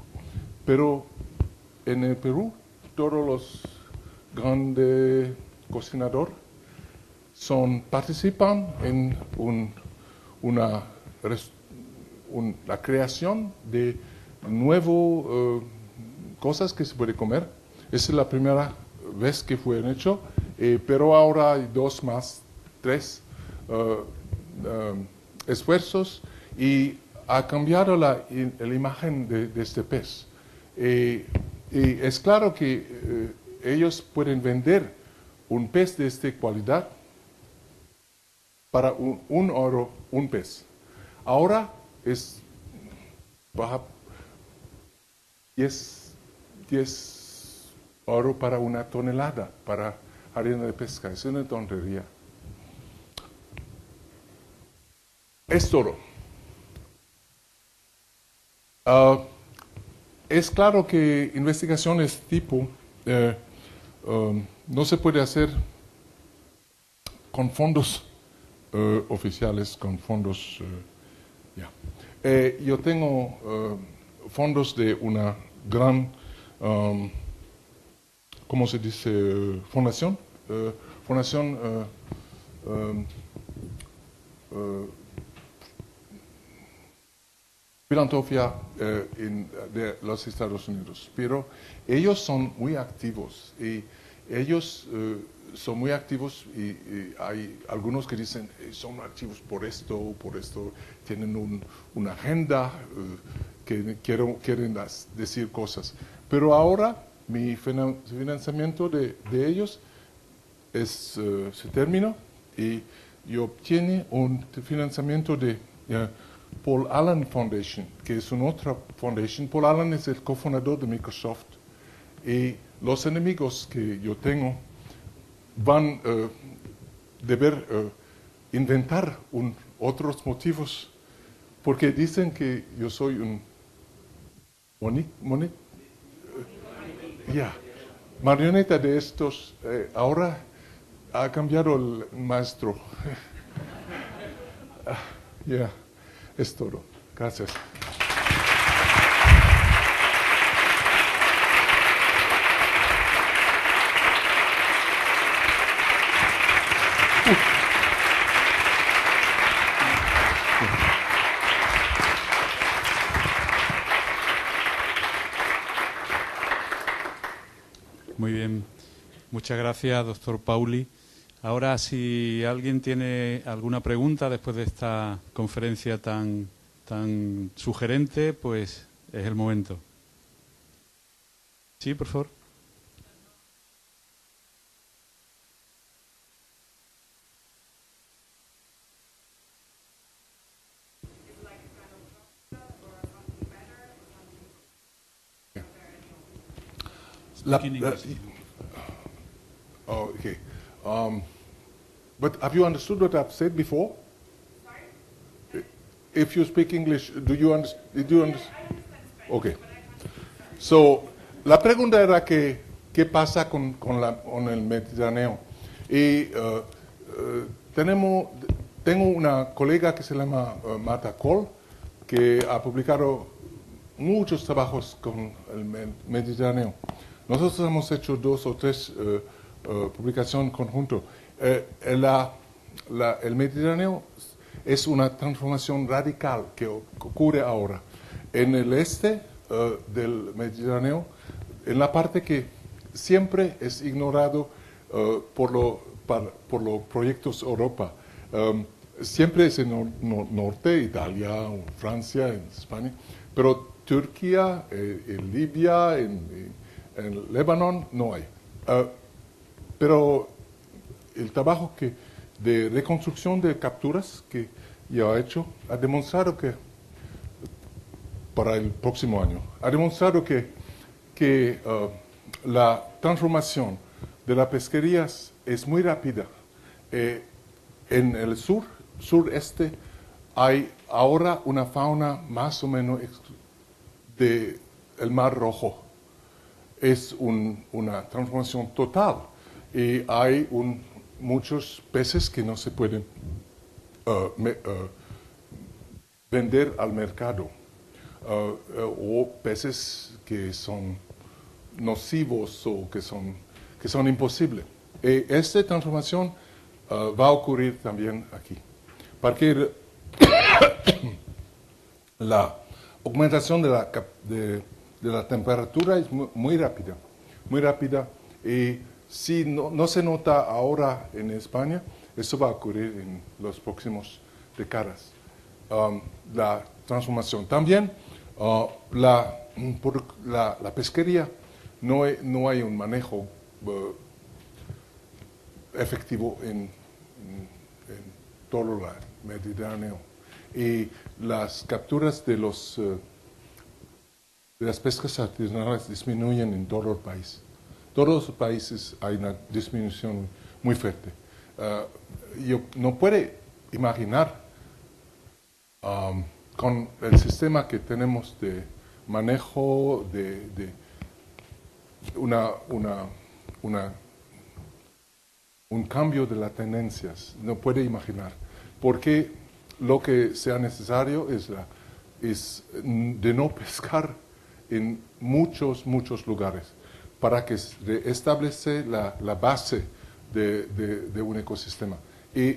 Pero en el Perú, todos los grandes cocinadores participan en la creación de nuevas cosas que se puede comer. Esa es la primera vez que fue hecho, pero ahora hay 3 esfuerzos y ha cambiado la imagen de este pez. Y es claro que ellos pueden vender un pez de esta cualidad para €1 un pez. Ahora es baja 10 oro para una tonelada para arena de pesca. Es una tontería. Es todo. Es claro que investigaciones tipo no se puede hacer con fondos oficiales, con fondos... yo tengo fondos de una gran, ¿cómo se dice? Fundación. Fundación filantropía de los Estados Unidos, pero ellos son muy activos y ellos son muy activos y hay algunos que dicen son activos por esto, tienen una agenda que quieren decir cosas. Pero ahora mi financiamiento de ellos se terminó y yo obtiene un financiamiento de Paul Allen Foundation, que es una otra foundation. Paul Allen es el cofundador de Microsoft y los enemigos que yo tengo van a deber inventar otros motivos porque dicen que yo soy un marioneta de estos. Ahora ha cambiado el maestro. Es todo. Gracias. Muy bien. Muchas gracias, doctor Pauli. Ahora, si alguien tiene alguna pregunta después de esta conferencia tan sugerente, pues es el momento. Sí, por favor. Okay. But have you understood what I've said before? Sorry? If you speak English, did you understand? Okay. So, la pregunta era que qué pasa con el Mediterráneo. Y tengo una colega que se llama Marta Kohl, que ha publicado muchos trabajos con el Mediterráneo. Nosotros hemos hecho 2 o 3 publicaciones conjuntas. El Mediterráneo es una transformación radical que ocurre ahora. En el este del Mediterráneo, en la parte que siempre es ignorado por los proyectos Europa, siempre es en norte, Italia, o Francia, en España, pero Turquía, en Libia, en Líbano no hay. Pero el trabajo de reconstrucción de capturas que yo he hecho ha demostrado que, para el próximo año, ha demostrado que la transformación de las pesquerías es muy rápida. En el sureste hay ahora una fauna más o menos del Mar Rojo. Es una transformación total y hay muchos peces que no se pueden vender al mercado o peces que son nocivos o que son imposibles. Esta transformación va a ocurrir también aquí. Porque la aumentación de la temperatura es muy rápida y si no se nota ahora en España, eso va a ocurrir en los próximos décadas. La transformación. También por la pesquería no hay un manejo efectivo en todo el Mediterráneo. Y las capturas de las pescas artesanales disminuyen en todo el país. todos los países hay una disminución muy fuerte. Yo no puedo imaginar con el sistema que tenemos de manejo de un cambio de las tendencias, no puede imaginar, porque lo que sea necesario es de no pescar en muchos lugares para que se establece la base de un ecosistema. Y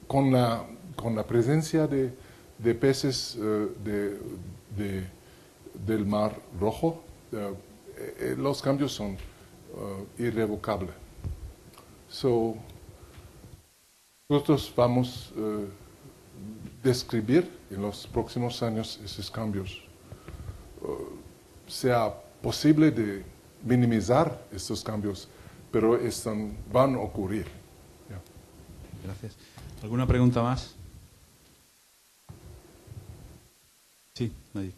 con la presencia de peces del Mar Rojo, los cambios son irrevocables. Nosotros vamos a describir en los próximos años esos cambios. Sea posible de minimizar estos cambios, pero van a ocurrir. Yeah. Gracias. ¿Alguna pregunta más? Sí, nadie.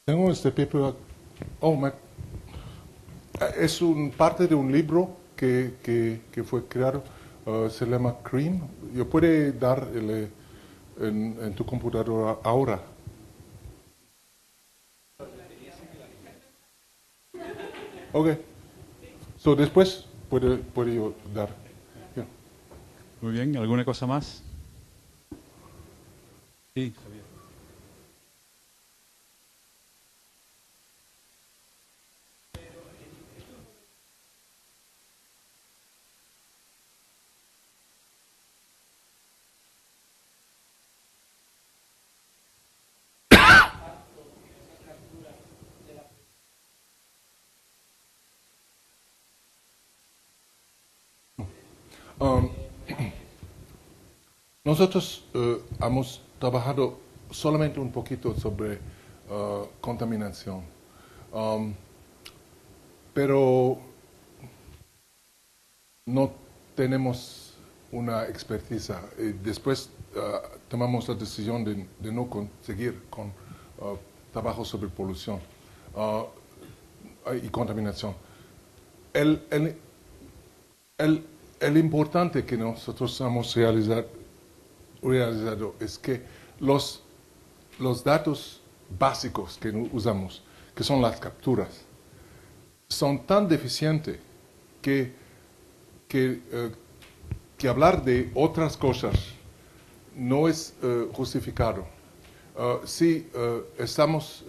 Tengo este paper. Es parte de un libro que fue creado, se llama CREAM. Yo puedo dar en tu computadora ahora. Ok. Después puedo yo dar. Yeah. Muy bien. ¿Alguna cosa más? Sí, Javier. Nosotros hemos trabajado solamente un poquito sobre contaminación, pero no tenemos una expertiza. Después tomamos la decisión de no seguir con trabajo sobre polución y contaminación. El importante que nosotros hemos realizado es que los datos básicos que usamos, que son las capturas, son tan deficientes que hablar de otras cosas no es justificado. Si estamos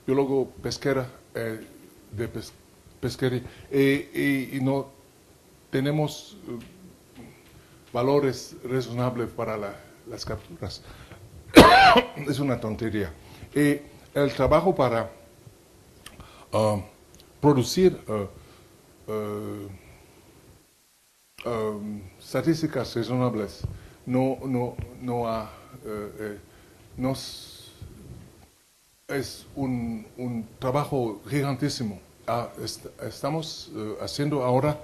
biólogo pesquera de pesquería y no tenemos valores razonables para las capturas, es una tontería. El trabajo para producir estadísticas razonables es un trabajo gigantísimo. Estamos haciendo ahora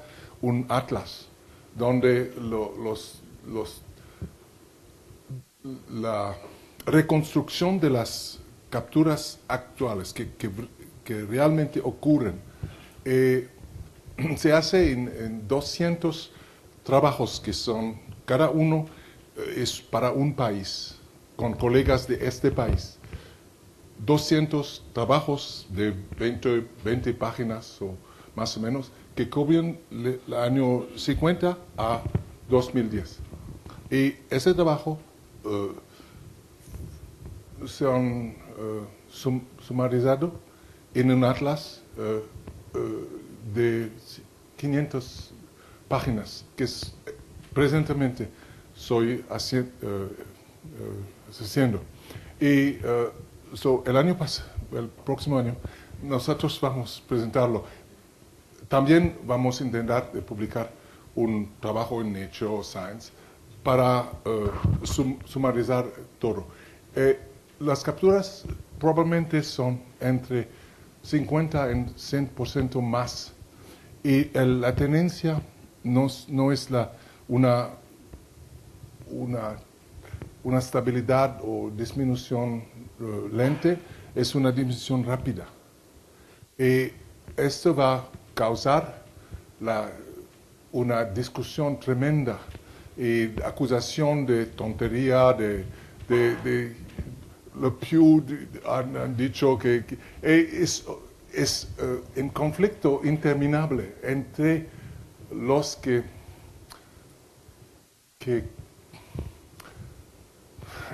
un atlas donde la reconstrucción de las capturas actuales que realmente ocurren se hace en 200 trabajos que son, cada uno es para un país, con colegas de este país. 200 trabajos de 20 páginas o más o menos, que cubren el año 50 a 2010. Y ese trabajo se han sumarizado en un atlas de 500 páginas, que presentemente estoy haciendo. Y el próximo año, nosotros vamos a presentarlo. También vamos a intentar publicar un trabajo en Nature Science para sumarizar todo. Las capturas probablemente son entre 50 y 100% más. Y la tendencia no es una estabilidad o disminución lenta, es una disminución rápida. Y esto va a causar una discusión tremenda y acusación de tontería, los Pew han dicho que es un conflicto interminable entre los que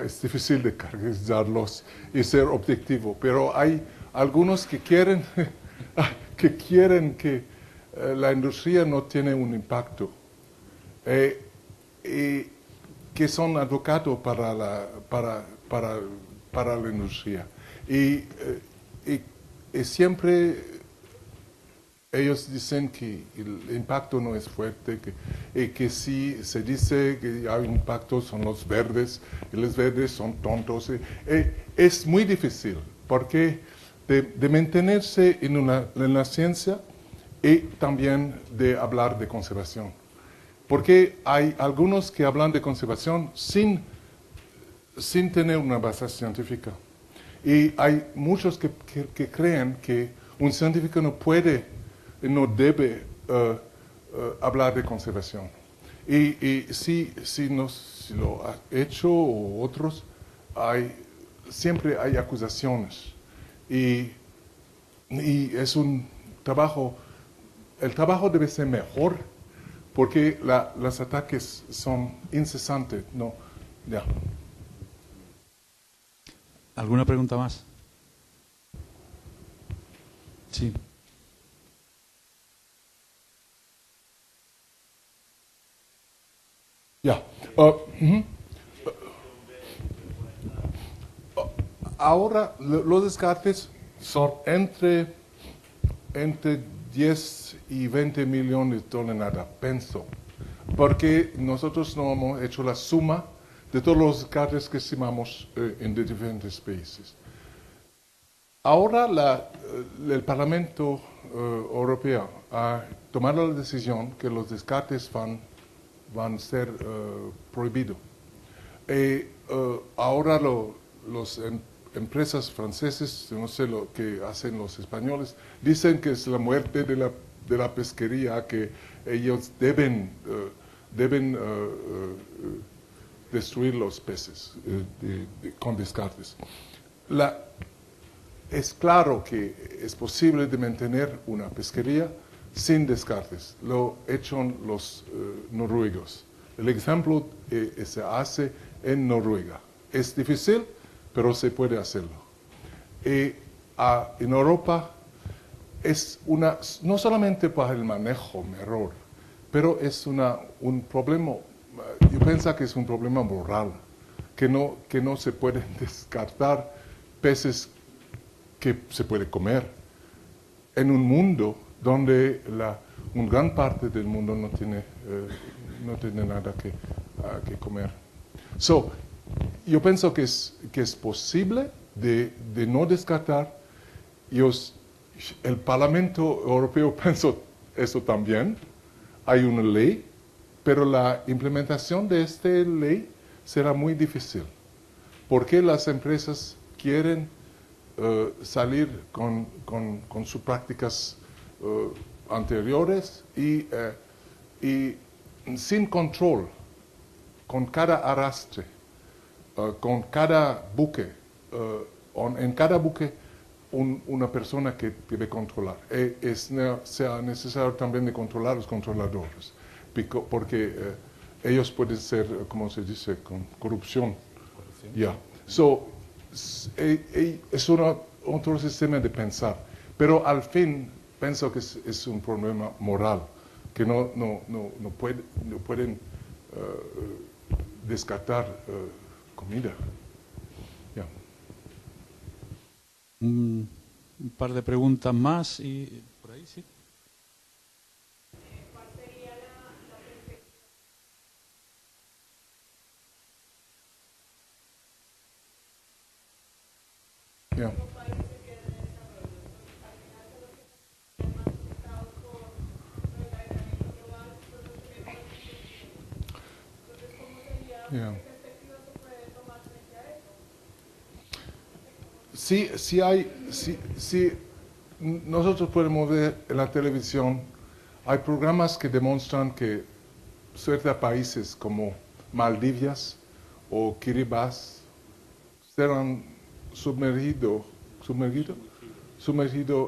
es difícil de caracterizarlos y ser objetivo, pero hay algunos que quieren que la industria no tiene un impacto y que son advocados para la industria. Y siempre ellos dicen que el impacto no es fuerte, que si se dice que hay un impacto son los verdes, y los verdes son tontos. Es muy difícil, porque de mantenerse en la ciencia y también de hablar de conservación. Porque hay algunos que hablan de conservación sin tener una base científica. Y hay muchos que creen que un científico no debe hablar de conservación. Y si lo ha hecho o otros, siempre hay acusaciones. Y es un trabajo, el trabajo debe ser mejor porque los ataques son incesantes. No, ya. ¿Alguna pregunta más? Sí. Ya. Ahora los descartes son entre 10 y 20 millones de toneladas, pienso, porque nosotros no hemos hecho la suma de todos los descartes que estimamos en diferentes países. Ahora el Parlamento Europeo ha tomado la decisión que los descartes van a ser prohibidos. Ahora las empresas francesas, no sé lo que hacen los españoles, dicen que es la muerte de la pesquería, que ellos deben destruir los peces con descartes. Es claro que es posible de mantener una pesquería sin descartes. Lo hecho los noruegos. El ejemplo se hace en Noruega. Es difícil, pero se puede hacerlo. En Europa es no solamente para el manejo mejor, pero es un problema, yo pienso que es un problema moral, que no se pueden descartar peces que se puede comer en un mundo donde una gran parte del mundo no tiene nada que comer. Yo pienso que es posible de no descartar. El Parlamento Europeo pensó eso también. Hay una ley, pero la implementación de esta ley será muy difícil, porque las empresas quieren salir con sus prácticas anteriores y sin control, con cada arrastre, con cada buque, en cada buque una persona que debe controlar. Sea necesario también de controlar los controladores, porque ellos pueden ser, como se dice, con corrupción. Yeah. Es otro sistema de pensar, pero al fin pienso que es un problema moral, que no pueden descartar comida. Yeah. Un par de preguntas más y por ahí sí. ¿Cuál sería la perspectiva? Yeah. Los países que en desarrollo, al final de los que están más afectados por el calentamiento global son los que Yeah. ¿qué perspectiva se puede tomar frente a eso? Sí, nosotros podemos ver en la televisión, hay programas que demuestran que ciertos países como Maldivas o Kiribati serán sumergidos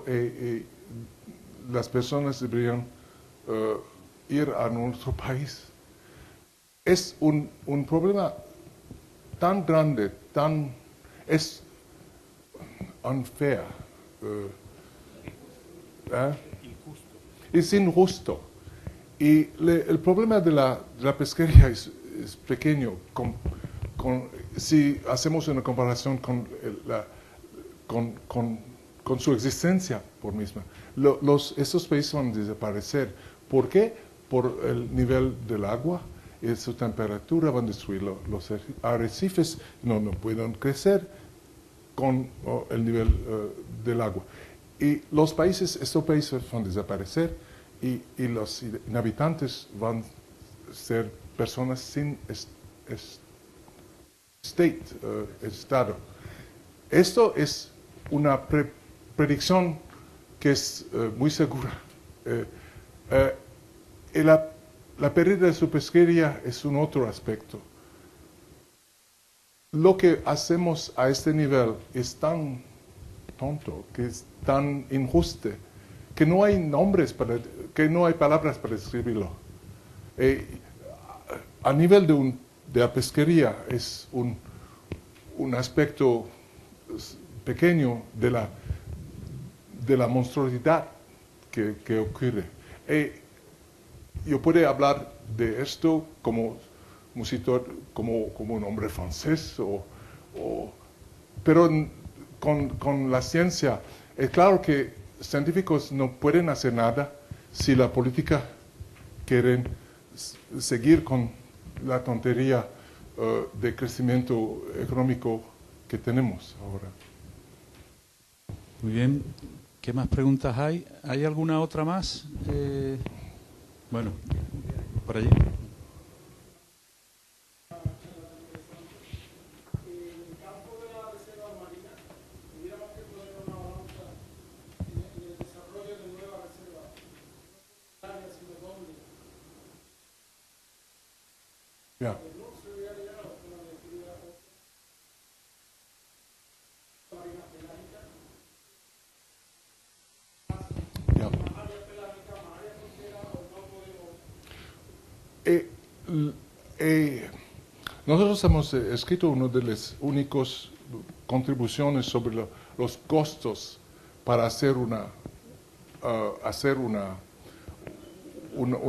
y las personas deberían ir a nuestro país. Es un problema tan grande, es unfair. Es injusto. Y el problema de la pesquería es pequeño si hacemos una comparación con su existencia por misma. Estos países van a desaparecer. ¿Por qué? Por el nivel del agua y su temperatura van a destruir los arrecifes, no pueden crecer con el nivel del agua. Y estos países van a desaparecer y los inhabitantes van a ser personas sin estado. Esto es una predicción que es muy segura. La pérdida de su pesquería es un otro aspecto. Lo que hacemos a este nivel es tan tonto, que es tan injusto, que no hay que no hay palabras para describirlo. A nivel de la pesquería es un aspecto pequeño de la monstruosidad que ocurre. Yo puedo hablar de esto como un hombre francés, pero con la ciencia, es claro que científicos no pueden hacer nada si la política quieren seguir con la tontería de crecimiento económico que tenemos ahora. Muy bien. ¿Qué más preguntas hay? ¿Hay alguna otra más? Bueno, por allí. Yeah. Nosotros hemos escrito una de las únicas contribuciones sobre los costos para hacer una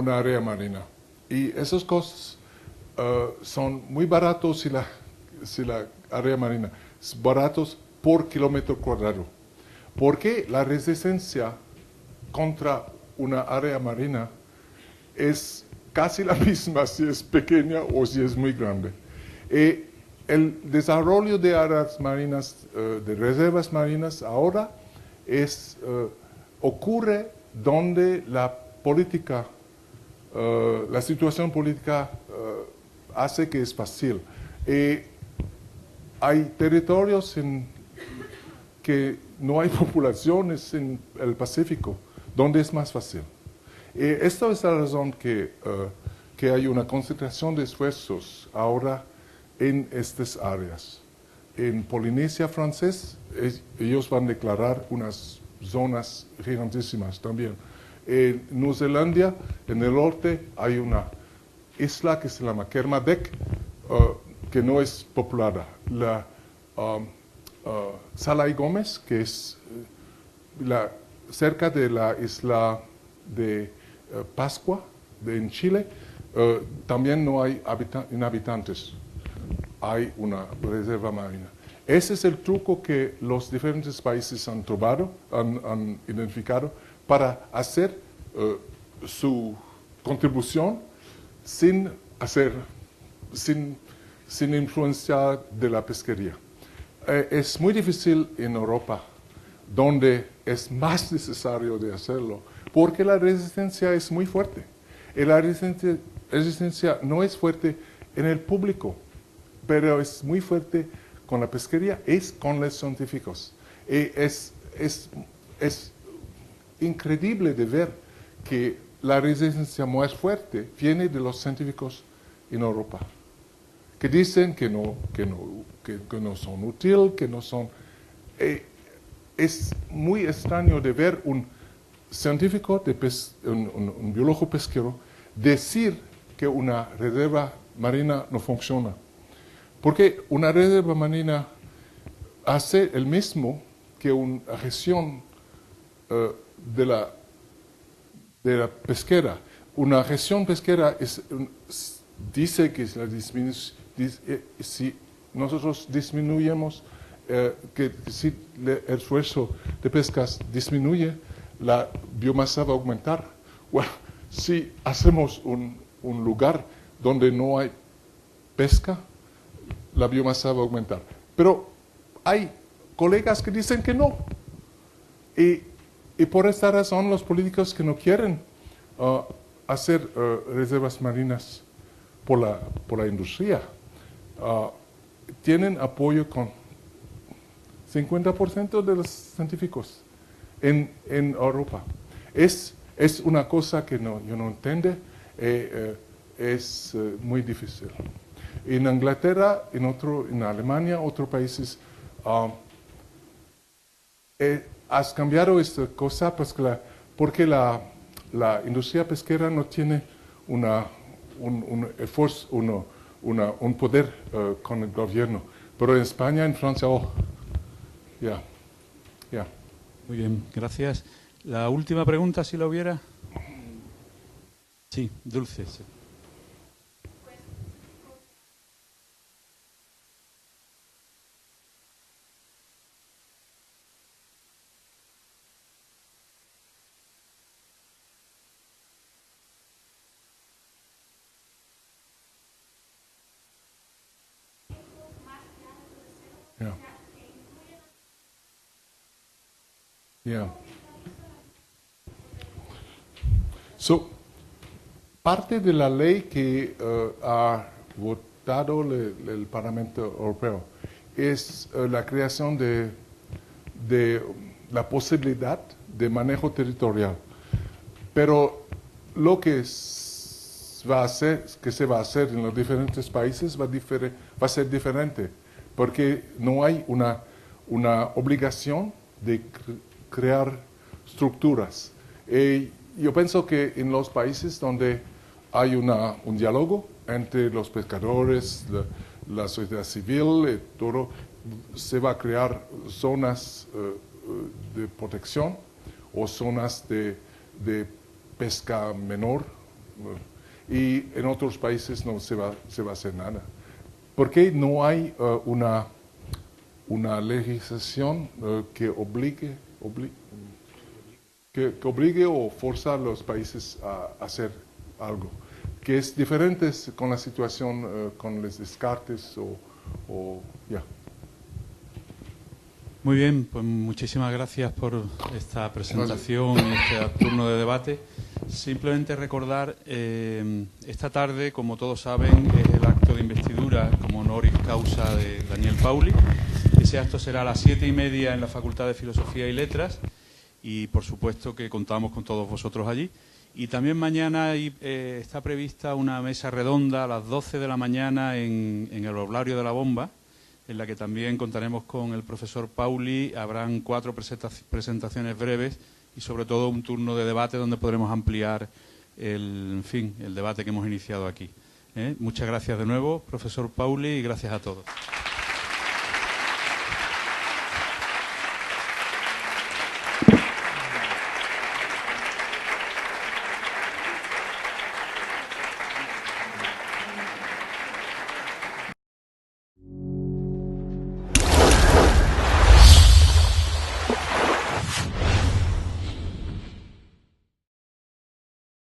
área marina. Y esos costos son muy baratos si la área marina es baratos por kilómetro cuadrado. Porque la resistencia contra una área marina es casi la misma si es pequeña o si es muy grande. El desarrollo de áreas marinas, de reservas marinas ahora ocurre donde la política, la situación política hace que es fácil. Hay territorios que no hay poblaciones en el Pacífico, donde es más fácil. Esta es la razón que hay una concentración de esfuerzos ahora en estas áreas. En Polinesia Francesa, ellos van a declarar unas zonas gigantísimas también. En Nueva Zelanda, en el norte, hay una isla que se llama Kermadec, que no es poblada. La Sala y Gómez, que es cerca de la isla de Pascua, en Chile, también no hay habitantes. Hay una reserva marina. Ese es el truco que los diferentes países han identificado para hacer su contribución sin influencia de la pesquería. Es muy difícil en Europa, donde es más necesario de hacerlo, porque la resistencia es muy fuerte. Y la resistencia no es fuerte en el público, pero es muy fuerte con la pesquería, es con los científicos. Es increíble de ver que la resistencia más fuerte viene de los científicos en Europa, que dicen que no son útiles, que no son... es muy extraño de ver un científico, un biólogo pesquero, decir que una reserva marina no funciona. Porque una reserva marina hace el mismo que una gestión de la pesquera. Una gestión pesquera dice que si nosotros disminuyemos, que si el esfuerzo de pescas disminuye, la biomasa va a aumentar. Bueno, si hacemos un lugar donde no hay pesca, la biomasa va a aumentar. Pero hay colegas que dicen que no. Y por esta razón los políticos que no quieren hacer reservas marinas por la industria tienen apoyo con 50% de los científicos en Europa. Es una cosa que yo no entiendo, es muy difícil. En Inglaterra, en Alemania, otros países, has cambiado esta cosa porque la industria pesquera no tiene un esfuerzo, un poder con el gobierno. Pero en España, en Francia, ya. Muy bien, gracias. La última pregunta, si la hubiera. Sí, Dulce. Sí. Yeah. Parte de la ley que ha votado el Parlamento Europeo es la creación de la posibilidad de manejo territorial. Pero lo que se va a hacer en los diferentes países va a ser diferente, porque no hay una obligación de crear estructuras. Yo pienso que en los países donde hay un diálogo entre los pescadores, la sociedad civil, todo, se va a crear zonas de protección o zonas de pesca menor, y en otros países no se va a hacer nada. Porque no hay una legislación que obligue o forza a los países a hacer algo, que es diferente con la situación con los descartes ya. Muy bien, pues muchísimas gracias por esta presentación y este turno de debate. Simplemente recordar, esta tarde, como todos saben, es el acto de investidura como honoris causa de Daniel Pauli. Ese acto será a las 7:30 en la Facultad de Filosofía y Letras y, por supuesto, que contamos con todos vosotros allí. Y también mañana está prevista una mesa redonda a las 12 de la mañana en el Oblario de la Bomba, en la que también contaremos con el profesor Pauli. Habrán 4 presentaciones breves y, sobre todo, un turno de debate donde podremos ampliar el debate que hemos iniciado aquí. Muchas gracias de nuevo, profesor Pauli, y gracias a todos.